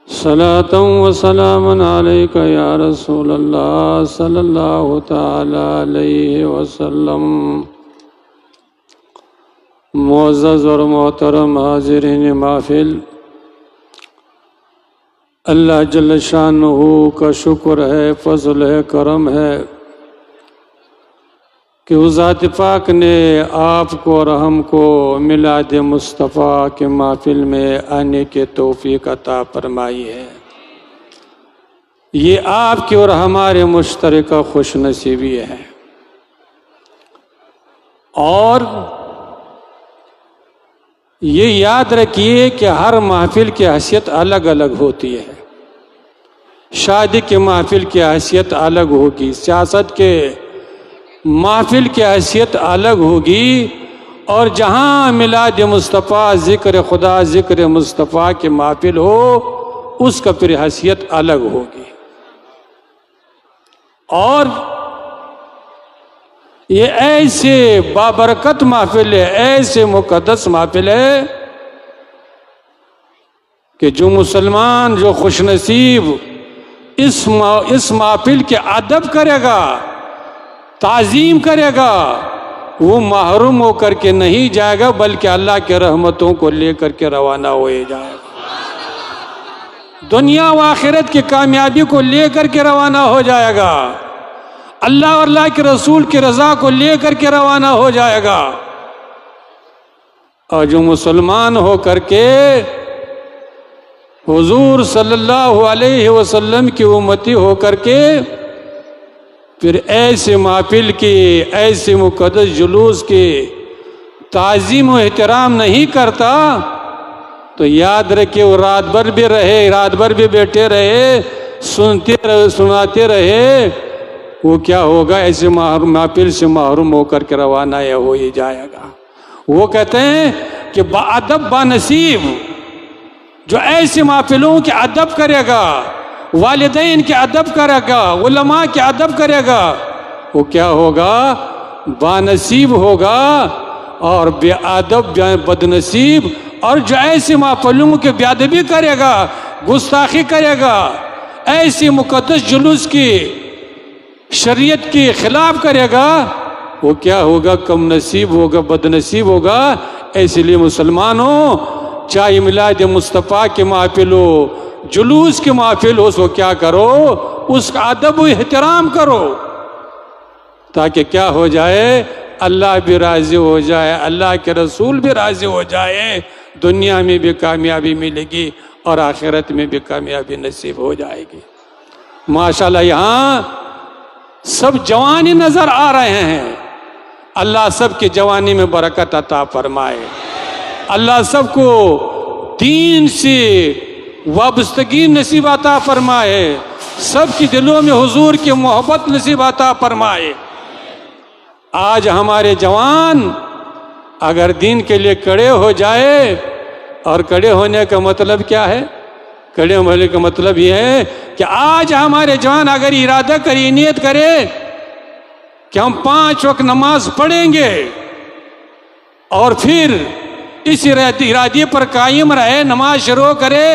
صلاة و سلام علیک یا رسول اللہ صلی اللہ تعالی علیہ وسلم. معزز اور محترم حاضرین محفل، اللہ جل شانہ کا شکر ہے، فضل ہے، کرم ہے کہ وہ ذات پاک نے آپ کو اور ہم کو میلاد مصطفیٰ کے محفل میں آنے کے توفیق عطا فرمائی ہے. یہ آپ کی اور ہمارے مشترکہ خوش نصیبی ہے. اور یہ یاد رکھیے کہ ہر محفل کی حیثیت الگ الگ ہوتی ہے. شادی کے محفل کی حیثیت الگ ہوگی، سیاست کے محفل کی حیثیت الگ ہوگی، اور جہاں میلاد مصطفیٰ، ذکر خدا، ذکر مصطفیٰ کے محفل ہو، اس کا پھر حیثیت الگ ہوگی. اور یہ ایسے بابرکت محفل ہے، ایسے مقدس محفل ہے کہ جو مسلمان، جو خوش نصیب اس محفل کے ادب کرے گا، تعظیم کرے گا، وہ محروم ہو کر کے نہیں جائے گا، بلکہ اللہ کے رحمتوں کو لے کر کے روانہ ہوئے جائے گا. دنیا و آخرت کی کامیابی کو لے کر کے روانہ ہو جائے گا، اللہ اور اللہ کے رسول کی رضا کو لے کر کے روانہ ہو جائے گا. اور جو مسلمان ہو کر کے حضور صلی اللہ علیہ وسلم کی امتی ہو کر کے پھر ایسے محفل کی، ایسے مقدس جلوس کی تعظیم و احترام نہیں کرتا، تو یاد رکھے وہ رات بھر بھی رہے، رات بھر بھی بیٹھے رہے، سنتے رہے، سناتے رہے، وہ کیا ہوگا؟ ایسے محفل سے محروم ہو کر کے روانہ ہو ہی جائے گا. وہ کہتے ہیں کہ با ادب با نصیب جو ایسے محفلوں کے ادب کرے گا، والدین کے ادب کرے گا، علماء کے ادب کرے گا، وہ کیا ہوگا؟ بانصیب ہوگا. اور بے ادب بد نصیب، اور جو ایسے محفلوں کے بے ادبی کرے گا، گستاخی کرے گا، ایسی مقدس جلوس کی، شریعت کی خلاف کرے گا، وہ کیا ہوگا؟ کم نصیب ہوگا، بد نصیب ہوگا. اس لیے مسلمانوں، چاہے میلاد مصطفیٰ کے محفل ہو، جلوس کی محفل ہو، سو کیا کرو؟ اس کا ادب و احترام کرو، تاکہ کیا ہو جائے؟ اللہ بھی راضی ہو جائے، اللہ کے رسول بھی راضی ہو جائے، دنیا میں بھی کامیابی ملے گی اور آخرت میں بھی کامیابی نصیب ہو جائے گی. ماشاءاللہ یہاں سب جوانی نظر آ رہے ہیں. اللہ سب کی جوانی میں برکت عطا فرمائے. اللہ سب کو دین سے وابستگی نصیب عطا فرمائے. سب کی دلوں میں حضور کی محبت نصیب عطا فرمائے. آج ہمارے جوان اگر دین کے لیے کڑے ہو جائے، اور کڑے ہونے کا مطلب کیا ہے؟ کڑے ہونے کا مطلب یہ ہے کہ آج ہمارے جوان اگر ارادہ کرے، نیت کرے کہ ہم 5 وقت نماز پڑھیں گے، اور پھر اس ارادے پر قائم رہے، نماز شروع کرے،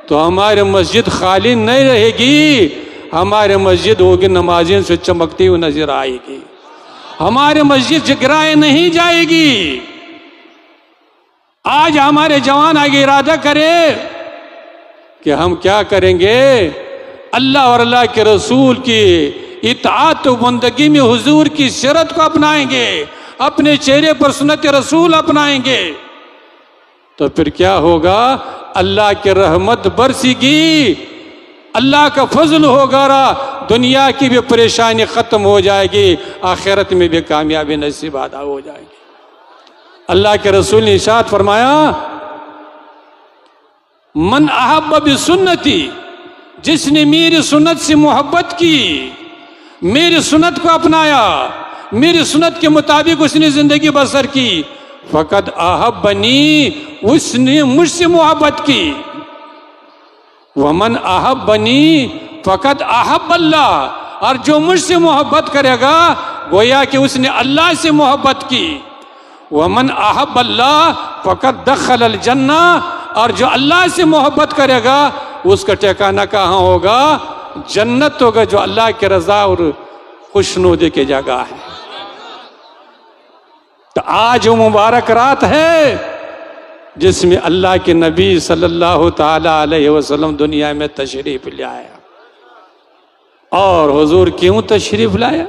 تو ہماری مسجد خالی نہیں رہے گی. ہماری مسجد ہوگی نمازیوں سے چمکتی ہوئی نظر آئے گی. ہماری مسجد گرائے نہیں جائے گی. آج ہمارے جوان آگے ارادہ کرے کہ ہم کیا کریں گے؟ اللہ اور اللہ کے رسول کی اطاعت و بندگی میں حضور کی سیرت کو اپنائیں گے، اپنے چہرے پر سنت رسول اپنائیں گے. تو پھر کیا ہوگا؟ اللہ کی رحمت برسے گی، اللہ کا فضل ہوگا، دنیا کی بھی پریشانی ختم ہو جائے گی، آخرت میں بھی کامیابی نصیب ادا ہو جائے گی. اللہ کے رسول نے ارشاد فرمایا، من احب بسنتی، جس نے میری سنت سے محبت کی، میری سنت کو اپنایا، میری سنت کے مطابق اس نے زندگی بسر کی، فقد احبنی، اس نے مجھ سے محبت کی. ومن احبنی فقد احب اللہ، اور جو مجھ سے محبت کرے گا گویا کہ اس نے اللہ سے محبت کی. ومن احب اللہ فقد دخل الجنہ، اور جو اللہ سے محبت کرے گا اس کا ٹھکانہ کہاں ہوگا؟ جنت ہوگا، جو اللہ کے رضا اور خوشنودی کی جگہ ہے. تو آج وہ مبارک رات ہے جس میں اللہ کے نبی صلی اللہ تعالی علیہ وسلم دنیا میں تشریف لے آیا. اور حضور کیوں تشریف لایا؟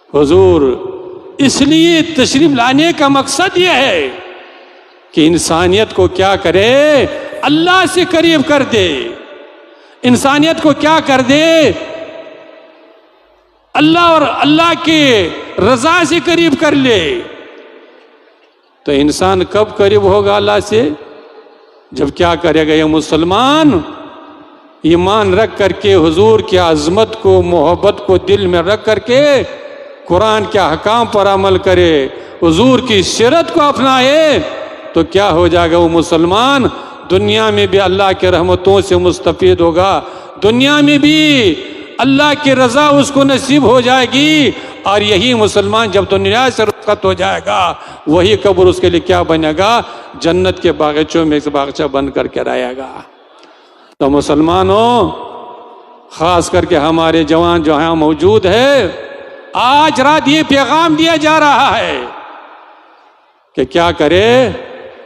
حضور اس لیے تشریف لانے کا مقصد یہ ہے کہ انسانیت کو کیا کرے؟ اللہ سے قریب کر دے. انسانیت کو کیا کر دے؟ اللہ اور اللہ کے رضا سے قریب کر لے. تو انسان کب قریب ہوگا اللہ سے؟ جب کیا کرے گا یہ مسلمان؟ ایمان رکھ کر کے، حضور کی عظمت کو، محبت کو دل میں رکھ کر کے قرآن کے احکام پر عمل کرے، حضور کی سیرت کو اپنائے، تو کیا ہو جائے گا وہ مسلمان؟ دنیا میں بھی اللہ کے رحمتوں سے مستفید ہوگا، دنیا میں بھی اللہ کی رضا اس کو نصیب ہو جائے گی. اور یہی مسلمان جب دنیا سے رخصت ہو جائے گا، وہی قبر اس کے لیے کیا بنے گا؟ جنت کے باغیچوں میں ایک باغچہ بن کر کے رہے گا. تو مسلمانوں، خاص کر کے ہمارے جوان جو ہیں موجود ہے، آج رات یہ پیغام دیا جا رہا ہے کہ کیا کرے؟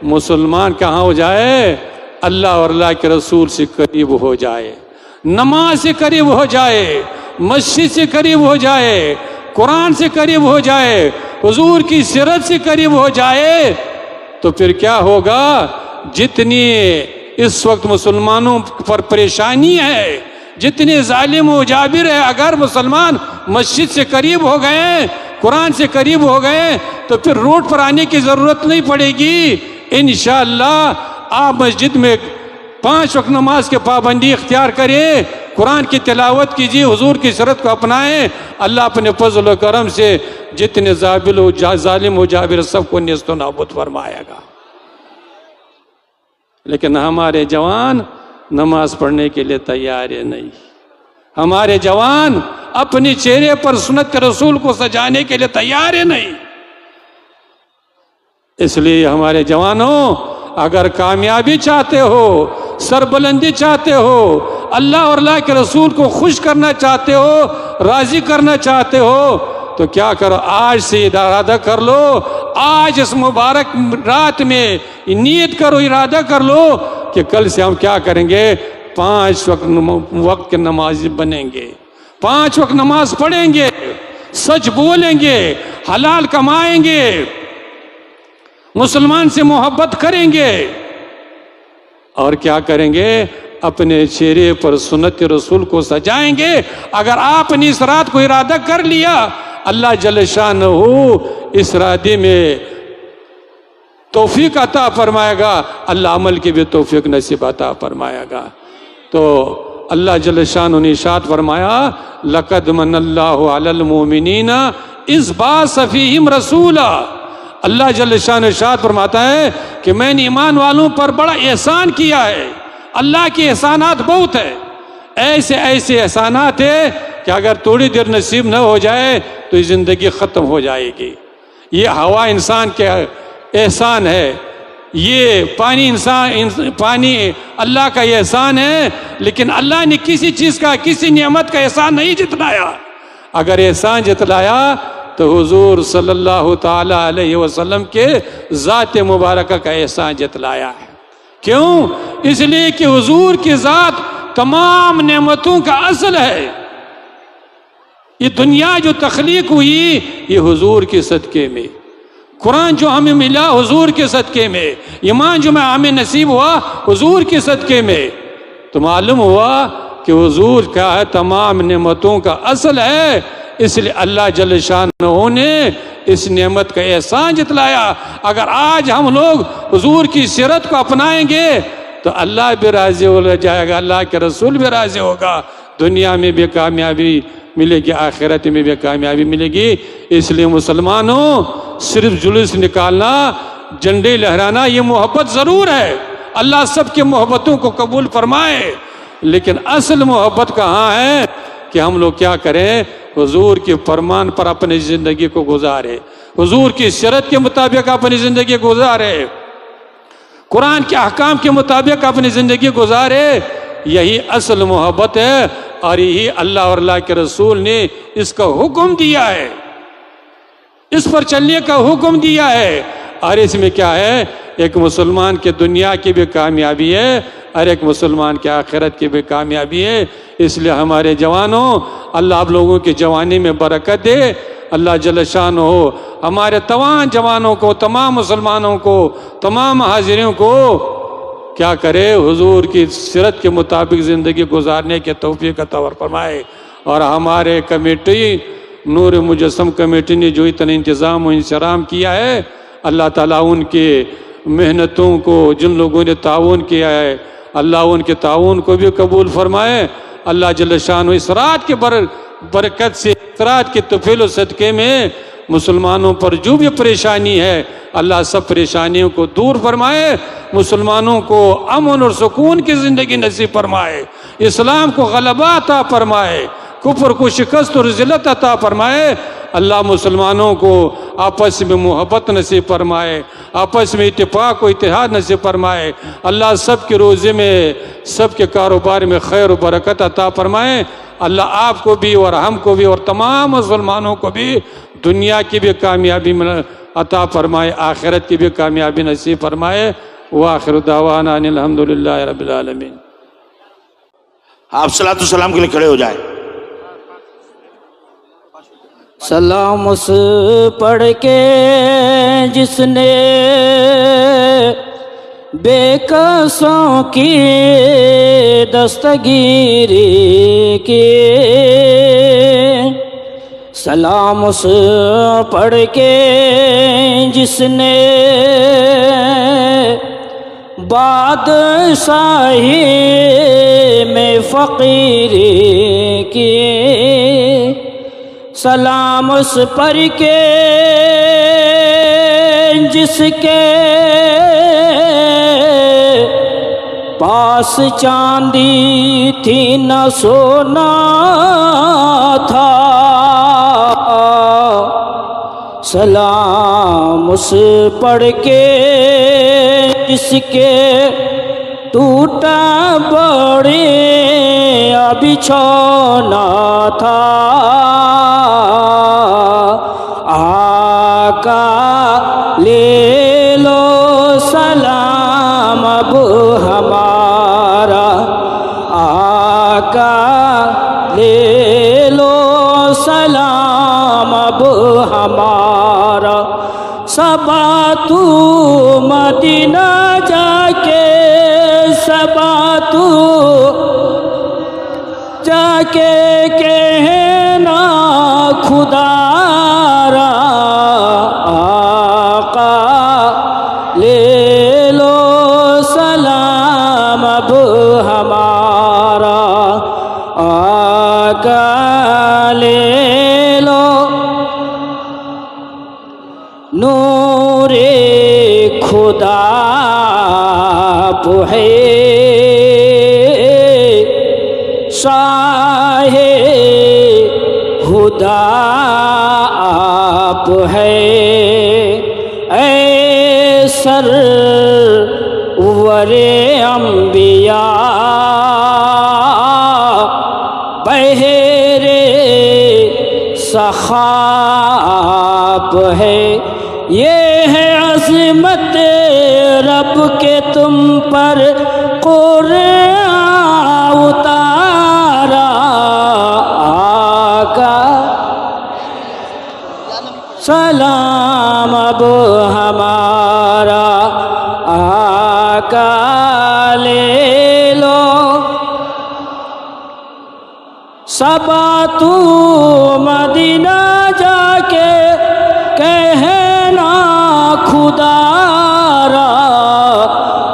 مسلمان کہاں ہو جائے؟ اللہ اور اللہ کے رسول سے قریب ہو جائے، نماز سے قریب ہو جائے، مسجد سے قریب ہو جائے، قرآن سے قریب ہو جائے، حضور کی سیرت سے قریب ہو جائے. تو پھر کیا ہوگا؟ جتنی اس وقت مسلمانوں پر پریشانی ہے، جتنے ظالم و جابر ہے، اگر مسلمان مسجد سے قریب ہو گئے، قرآن سے قریب ہو گئے، تو پھر روڈ پر آنے کی ضرورت نہیں پڑے گی. انشاءاللہ آپ مسجد میں 5 وقت نماز کے پابندی اختیار کریں، قرآن کی تلاوت کیجیے، حضور کی سیرت کو اپنائیں. اللہ اپنے فضل و کرم سے جتنے ظالم و جابر سب کو نیست و نابود فرمائے گا. لیکن ہمارے جوان نماز پڑھنے کے لیے تیار نہیں. ہمارے جوان اپنی چہرے پر سنت رسول کو سجانے کے لیے تیار نہیں. اس لیے ہمارے جوانوں، اگر کامیابی چاہتے ہو، سربلندی چاہتے ہو، اللہ اور اللہ کے رسول کو خوش کرنا چاہتے ہو، راضی کرنا چاہتے ہو، تو کیا کرو؟ آج سے ارادہ کر لو، آج اس مبارک رات میں نیت کرو، ارادہ کر لو کہ کل سے ہم کیا کریں گے؟ 5 وقت کے نمازی بنیں گے، 5 وقت نماز پڑھیں گے، سچ بولیں گے، حلال کمائیں گے، مسلمان سے محبت کریں گے، اور کیا کریں گے؟ اپنے چہرے پر سنت رسول کو سجائیں گے. اگر آپ نے اس رات کو ارادہ کر لیا اللہ جل شانہ اس ارادے میں توفیق عطا فرمائے گا, اللہ عمل کی بھی توفیق نصیب عطا فرمائے گا. تو اللہ جل شانہ نے ارشاد فرمایا لقد من اللہ علی المؤمنین اذ بعث فیہم رسولا. اللہ جل شانہ ارشاد فرماتا ہے کہ میں نے ایمان والوں پر بڑا احسان کیا ہے. اللہ کے احسانات بہت ہیں, ایسے ایسے احسانات ہیں کہ اگر تھوڑی دیر نصیب نہ ہو جائے تو یہ زندگی ختم ہو جائے گی. یہ ہوا انسان کے احسان ہے, یہ پانی اللہ کا احسان ہے, لیکن اللہ نے کسی چیز کا کسی نعمت کا احسان نہیں جتلایا. اگر احسان جتلایا تو حضور صلی اللہ تعالی علیہ وسلم کے ذات مبارکہ کا احسان جتلایا ہے. کیوں؟ اس لیے کہ حضور کی ذات تمام نعمتوں کا اصل ہے. یہ دنیا جو تخلیق ہوئی یہ حضور کے صدقے میں, قرآن جو ہمیں ملا حضور کے صدقے میں, ایمان جو ہمیں نصیب ہوا حضور کے صدقے میں. تو معلوم ہوا کہ حضور کیا ہے تمام نعمتوں کا اصل ہے. اس لیے اللہ جل شانہ نے اس نعمت کا احسان جتلایا. اگر آج ہم لوگ حضور کی سیرت کو اپنائیں گے تو اللہ بھی راضی ہو جائے گا, اللہ کے رسول بھی راضی ہوگا, دنیا میں بھی کامیابی ملے گی, آخرت میں بھی کامیابی ملے گی. اس لیے مسلمانوں صرف جلوس نکالنا, جھنڈے لہرانا یہ محبت ضرور ہے, اللہ سب کی محبتوں کو قبول فرمائے, لیکن اصل محبت کہاں ہے کہ ہم لوگ کیا کریں, حضور کے فرمان پر اپنی زندگی کو گزارے, حضور کی سیرت کے مطابق اپنی زندگی گزارے, قرآن کے احکام کے مطابق اپنی زندگی گزارے. یہی اصل محبت ہے اور یہی اللہ اور اللہ کے رسول نے اس کا حکم دیا ہے, اس پر چلنے کا حکم دیا ہے. اور اس میں کیا ہے, ایک مسلمان کے دنیا کی بھی کامیابی ہے اور ایک مسلمان کے آخرت کی بھی کامیابی ہے. اس لیے ہمارے جوانوں اللہ آپ لوگوں کی جوانی میں برکت دے. اللہ جل شانہ ہمارے تمام جوانوں کو, تمام مسلمانوں کو, تمام حاضرین کو کیا کرے, حضور کی سیرت کے مطابق زندگی گزارنے کے توفیق عطا فرمائے. اور ہمارے کمیٹی نور مجسم کمیٹی نے جو اتنا انتظام و انصرام کیا ہے, اللہ تعالیٰ ان کی محنتوں کو, جن لوگوں نے تعاون کیا ہے, اللہ ان کے تعاون کو بھی قبول فرمائے. اللہ جل شانہ اس رات کی برکت سے, اس رات کے طفیل و صدقے میں مسلمانوں پر جو بھی پریشانی ہے اللہ سب پریشانیوں کو دور فرمائے, مسلمانوں کو امن اور سکون کی زندگی نصیب فرمائے, اسلام کو غلبہ عطا فرمائے, کفر کو شکست اور ذلت عطا فرمائے. اللہ مسلمانوں کو آپس میں محبت نصیب فرمائے, آپس میں اتفاق و اتحاد نصیب فرمائے. اللہ سب کے روزے میں, سب کے کاروبار میں خیر و برکت عطا فرمائے. اللہ آپ کو بھی اور ہم کو بھی اور تمام مسلمانوں کو بھی دنیا کی بھی کامیابی عطا فرمائے, آخرت کی بھی کامیابی نصیب فرمائے. وآخر دعوانا ان الحمدللہ رب العالمین. آپ صلاۃ السلام کے لیے کھڑے ہو جائیں. سلام اس پڑھ کے جس نے بے کسوں کی دستگیری کی, سلام اس پڑھ کے جس نے بادشاہی میں فقیری کی, سلام اس پر کے جس کے پاس چاندی تھی نہ سونا تھا, سلام اس پڑھ کے جس کے ٹوٹا بڑے بچھونا تھا, آقا لے لو سلام اب ہمارا, آقا لے لو سلام اب ہمارا. صبا تو مدینہ جا کے, صبا تو کے کہنا خدا را آقا لے لو سلام اب ہمارا آقا لے لو نور خدا ہے شاہ خدا آپ ہے اے سرور انبیاء بہر سخا آپ ہے یہ ہے عظمت رب کے تم پر قرآن اتارا آقا سلام اب ہمارا آقا لے لو صبا تو مدینہ جا کے کہنا خدا را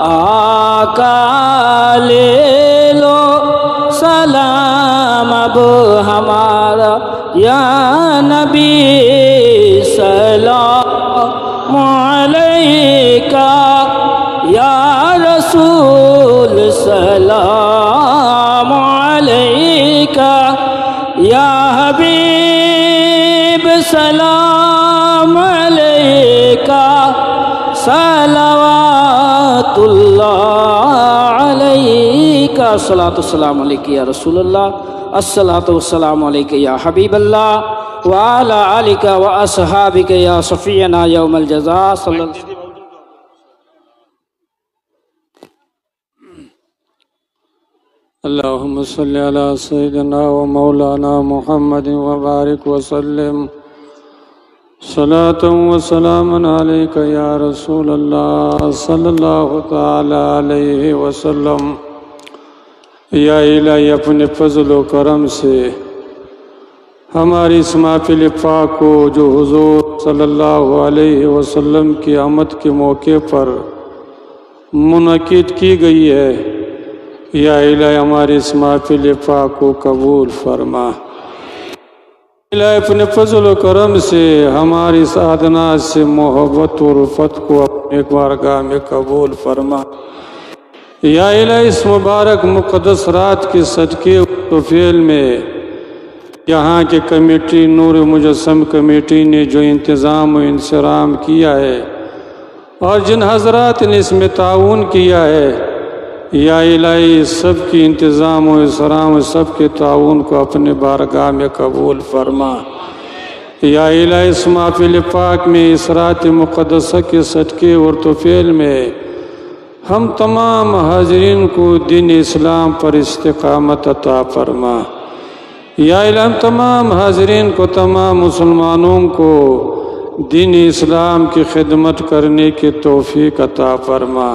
آقا لے لو سلام اب ہمارا یا نبی سلام علیکہ یا رسول سلام علیکہ یا حبیب سلام علیکہ صلوات اللہ علیکہ الصلاۃ والسلام علیکہ یا رسول اللہ الصلاۃ والسلام علیکہ یا حبیب اللہ وعلی آلک واصحابک یا صفینا یوم الجزاء صلی اللہ علیہ وسلم. اللهم صل على سيدنا ومولانا محمد وبارك وسلم صلاة وسلاما عليك يا رسول الله صلى الله تعالى عليه وسلم. یا الہی اپنے فضل و کرم سے ہماری اس محفل پاک کو جو حضور صلی اللہ علیہ وسلم کی آمد کے موقع پر منعقد کی گئی ہے، یا الہی ہماری اس محفل پاک کو قبول فرما. الہی اپنے فضل و کرم سے ہماری اس ادنا سے محبت و رفت کو اپنے بارگاہ میں قبول فرما. یا الہی اس مبارک مقدس رات کے صدقے و فعل میں یہاں کے کمیٹی نور مجسم کمیٹی نے جو انتظام و انصرام کیا ہے اور جن حضرات نے اس میں تعاون کیا ہے، یا الہی سب کی انتظام و انصرام سب کے تعاون کو اپنے بارگاہ میں قبول فرما. یا الہی اس محفل پاک میں اس رات مقدسہ کے صدقے اور توفیل میں ہم تمام حاضرین کو دین اسلام پر استقامت عطا فرما. یا الہی ہم تمام حاضرین کو، تمام مسلمانوں کو دین اسلام کی خدمت کرنے کی توفیق عطا فرما.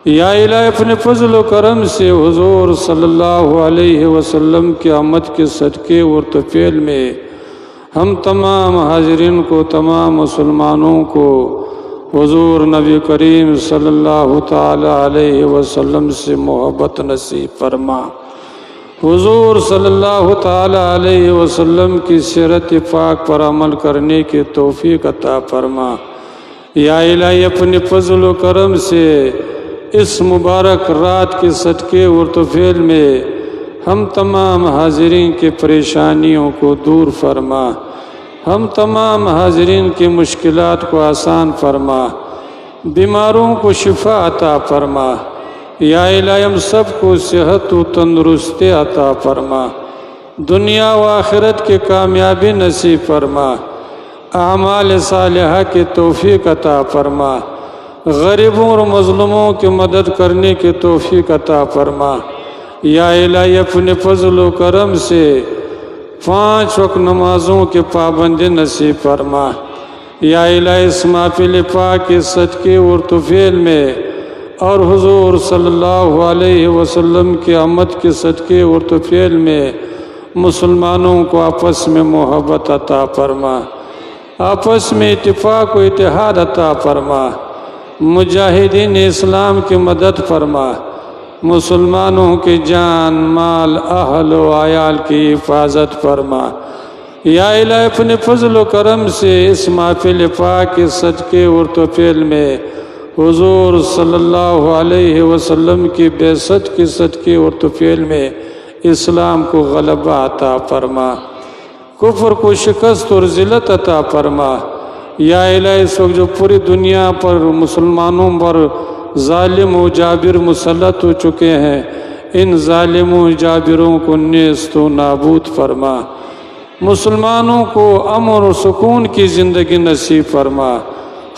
یا الہی اپنے فضل و کرم سے حضور صلی اللہ علیہ وسلم کی آمد کے صدقے اور توفیل میں ہم تمام حاضرین کو، تمام مسلمانوں کو حضور نبی کریم صلی اللہ تعالی علیہ وسلم سے محبت نصیب فرما. حضور صلی اللہ تعالی علیہ وسلم کی سیرت پاک پر عمل کرنے کی توفیق عطا فرما. یا الہی اپنے فضل و کرم سے اس مبارک رات کے صدقے اور توفیل میں ہم تمام حاضرین کی پریشانیوں کو دور فرما. ہم تمام حاضرین کی مشکلات کو آسان فرما، بیماروں کو شفا عطا فرما. یا الہی ہم سب کو صحت و تندرستی عطا فرما، دنیا و آخرت کی کامیابی نصیب فرما، اعمال صالحہ کی توفیق عطا فرما، غریبوں اور مظلوموں کی مدد کرنے کی توفیق عطا فرما. یا الہی اپنے فضل و کرم سے 5 وقت نمازوں کے پابندی نصیب فرما. یا الہی اس محفل پاک کے صدقے اور توفیل میں اور حضور صلی اللہ علیہ وسلم کی آمد کے صدقے اور توفیل میں مسلمانوں کو آپس میں محبت عطا فرما، آپس میں اتفاق و اتحاد عطا فرما، مجاہدین اسلام کی مدد فرما، مسلمانوں کی جان مال اہل و عیال کی حفاظت فرما۔ یا الہ اپنے فضل و کرم سے اس محفل پاک کے صدقے اور توفیل میں حضور صلی اللہ علیہ وسلم کی بعثت کے صدقے اور توفیل میں اسلام کو غلبہ عطا فرما، کفر کو شکست اور ذلت عطا فرما۔ یا الہ اس وقت جو پوری دنیا پر مسلمانوں پر ظالم و جابر مسلط ہو چکے ہیں، ان ظالم و جابروں کو نیست و نابود فرما، مسلمانوں کو امن و سکون کی زندگی نصیب فرما،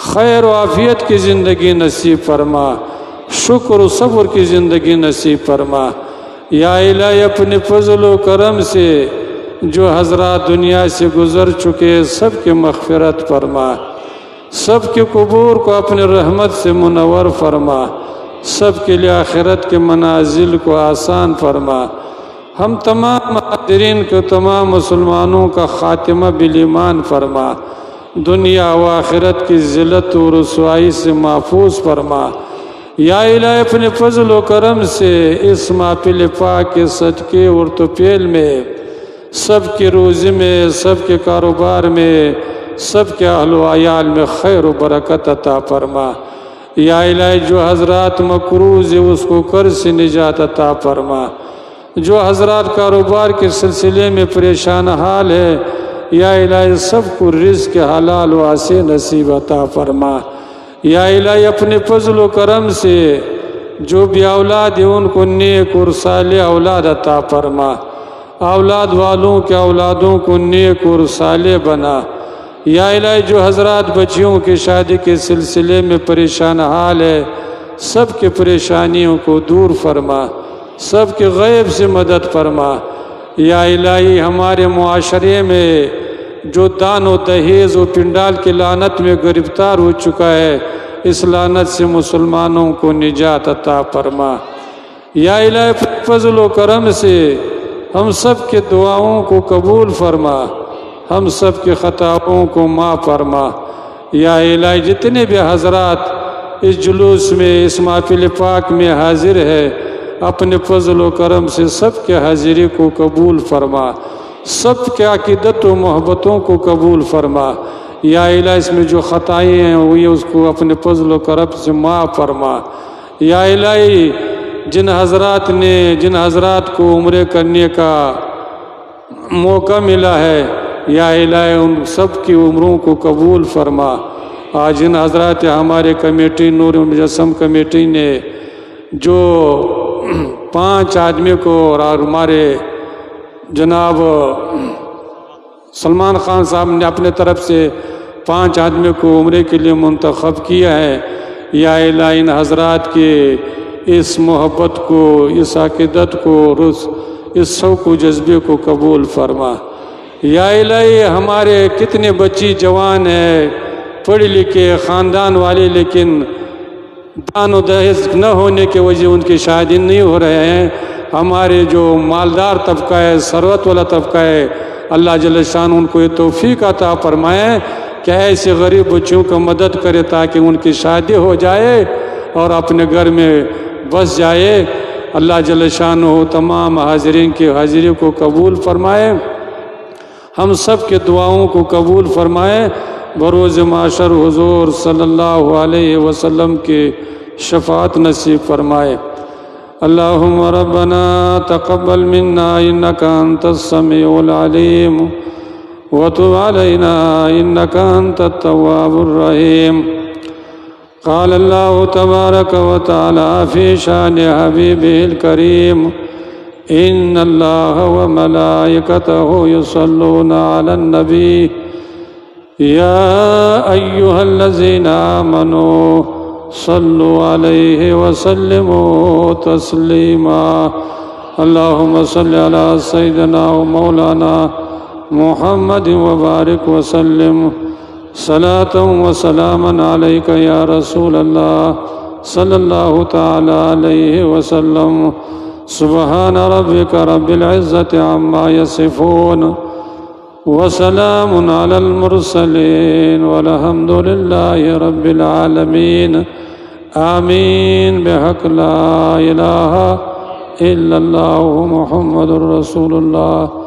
خیر و عافیت کی زندگی نصیب فرما، شکر و صبر کی زندگی نصیب فرما۔ یا الہی اپنے فضل و کرم سے جو حضرات دنیا سے گزر چکے سب کی مغفرت فرما، سب کے قبور کو اپنے رحمت سے منور فرما، سب کے لیے آخرت کے منازل کو آسان فرما۔ ہم تمام حاضرین کو تمام مسلمانوں کا خاتمہ بالایمان فرما، دنیا و آخرت کی ذلت و رسوائی سے محفوظ فرما۔ یا الہی اپنے فضل و کرم سے اس محفل پاک کے صدقے اور توفیل میں سب کے روزی میں، سب کے کاروبار میں، سب کے اہل و عیال میں خیر و برکت عطا فرما۔ یا الہی جو حضرات مقروض ہے اس کو قرض سے نجات عطا فرما، جو حضرات کاروبار کے سلسلے میں پریشان حال ہے یا الہی سب کو رزق حلال و واسع نصیب عطا فرما۔ یا الہی اپنے فضل و کرم سے جو بھی اولاد ہیں ان کو نیک اور صالح اولاد عطا فرما، اولاد والوں کے اولادوں کو نیک اور صالح بنا۔ یا الہی جو حضرات بچیوں کی شادی کے سلسلے میں پریشان حال ہے سب کے پریشانیوں کو دور فرما، سب کے غیب سے مدد فرما۔ یا الہی ہمارے معاشرے میں جو دان و دہیز و پنڈال کی لعنت میں گرفتار ہو چکا ہے اس لعنت سے مسلمانوں کو نجات عطا فرما۔ یا الہی فضل و کرم سے ہم سب کے دعاؤں کو قبول فرما، ہم سب کے خطاؤں کو معاف فرما۔ یا الہی جتنے بھی حضرات اس جلوس میں اس محفل پاک میں حاضر ہے اپنے فضل و کرم سے سب کے حاضری کو قبول فرما، سب کے عقیدت و محبتوں کو قبول فرما۔ یا الہی اس میں جو خطائیں ہیں ہوئی اس کو اپنے فضل و کرم سے معاف فرما۔ یا الہی جن حضرات کو عمرے کرنے کا موقع ملا ہے یا الہی ان سب کی عمروں کو قبول فرما۔ آج جن حضرات ہمارے کمیٹی نور مجسم کمیٹی نے جو 5 آدمی کو اور ہمارے جناب سلمان خان صاحب نے اپنے طرف سے 5 آدمی کو عمرے کے لیے منتخب کیا ہے، یا الہی ان حضرات کے اس محبت کو، اس عقیدت کو، اس شوق و جذبے کو قبول فرما۔ یا الہی ہمارے کتنے بچی جوان ہیں پڑھے لکھے خاندان والے لیکن دان و دہیز نہ ہونے کی وجہ ان کی شادی نہیں ہو رہے ہیں، ہمارے جو مالدار طبقہ ہے، ثروت والا طبقہ ہے، اللہ جل شان ان کو یہ توفیق عطا فرمائے کہ ایسے غریب بچوں کو مدد کرے تاکہ ان کی شادی ہو جائے اور اپنے گھر میں بس جائے۔ اللہ جل شان تمام حاضرین کی حاضری کو قبول فرمائے، ہم سب کے دعاؤں کو قبول فرمائے، بروز معاشر حضور صلی اللہ علیہ وسلم کی شفاعت نصیب فرمائے۔ اللہم ربنا تقبل منا انک انت السمیع العلیم وتب علینا انک انت التواب الرحیم۔ قال اللہ تبارک و تعالی فی شان حبیبہ الکریم ان اللہ وملائکتہ یصلون علی النبی یا ایہا الذین آمنوا صلوا علیہ وسلموا تسلیما۔ اللہم صل علی سیدنا و مولانا محمد وبارک وسلم صلاة و سلاما علیک یا رسول اللہ صلی اللہ تعالی علیہ وسلم۔ سبحان ربك رب العزة عما يصفون وسلام على المرسلين والحمد لله رب العالمين آمين بحق لا إله إلا الله محمد رسول الله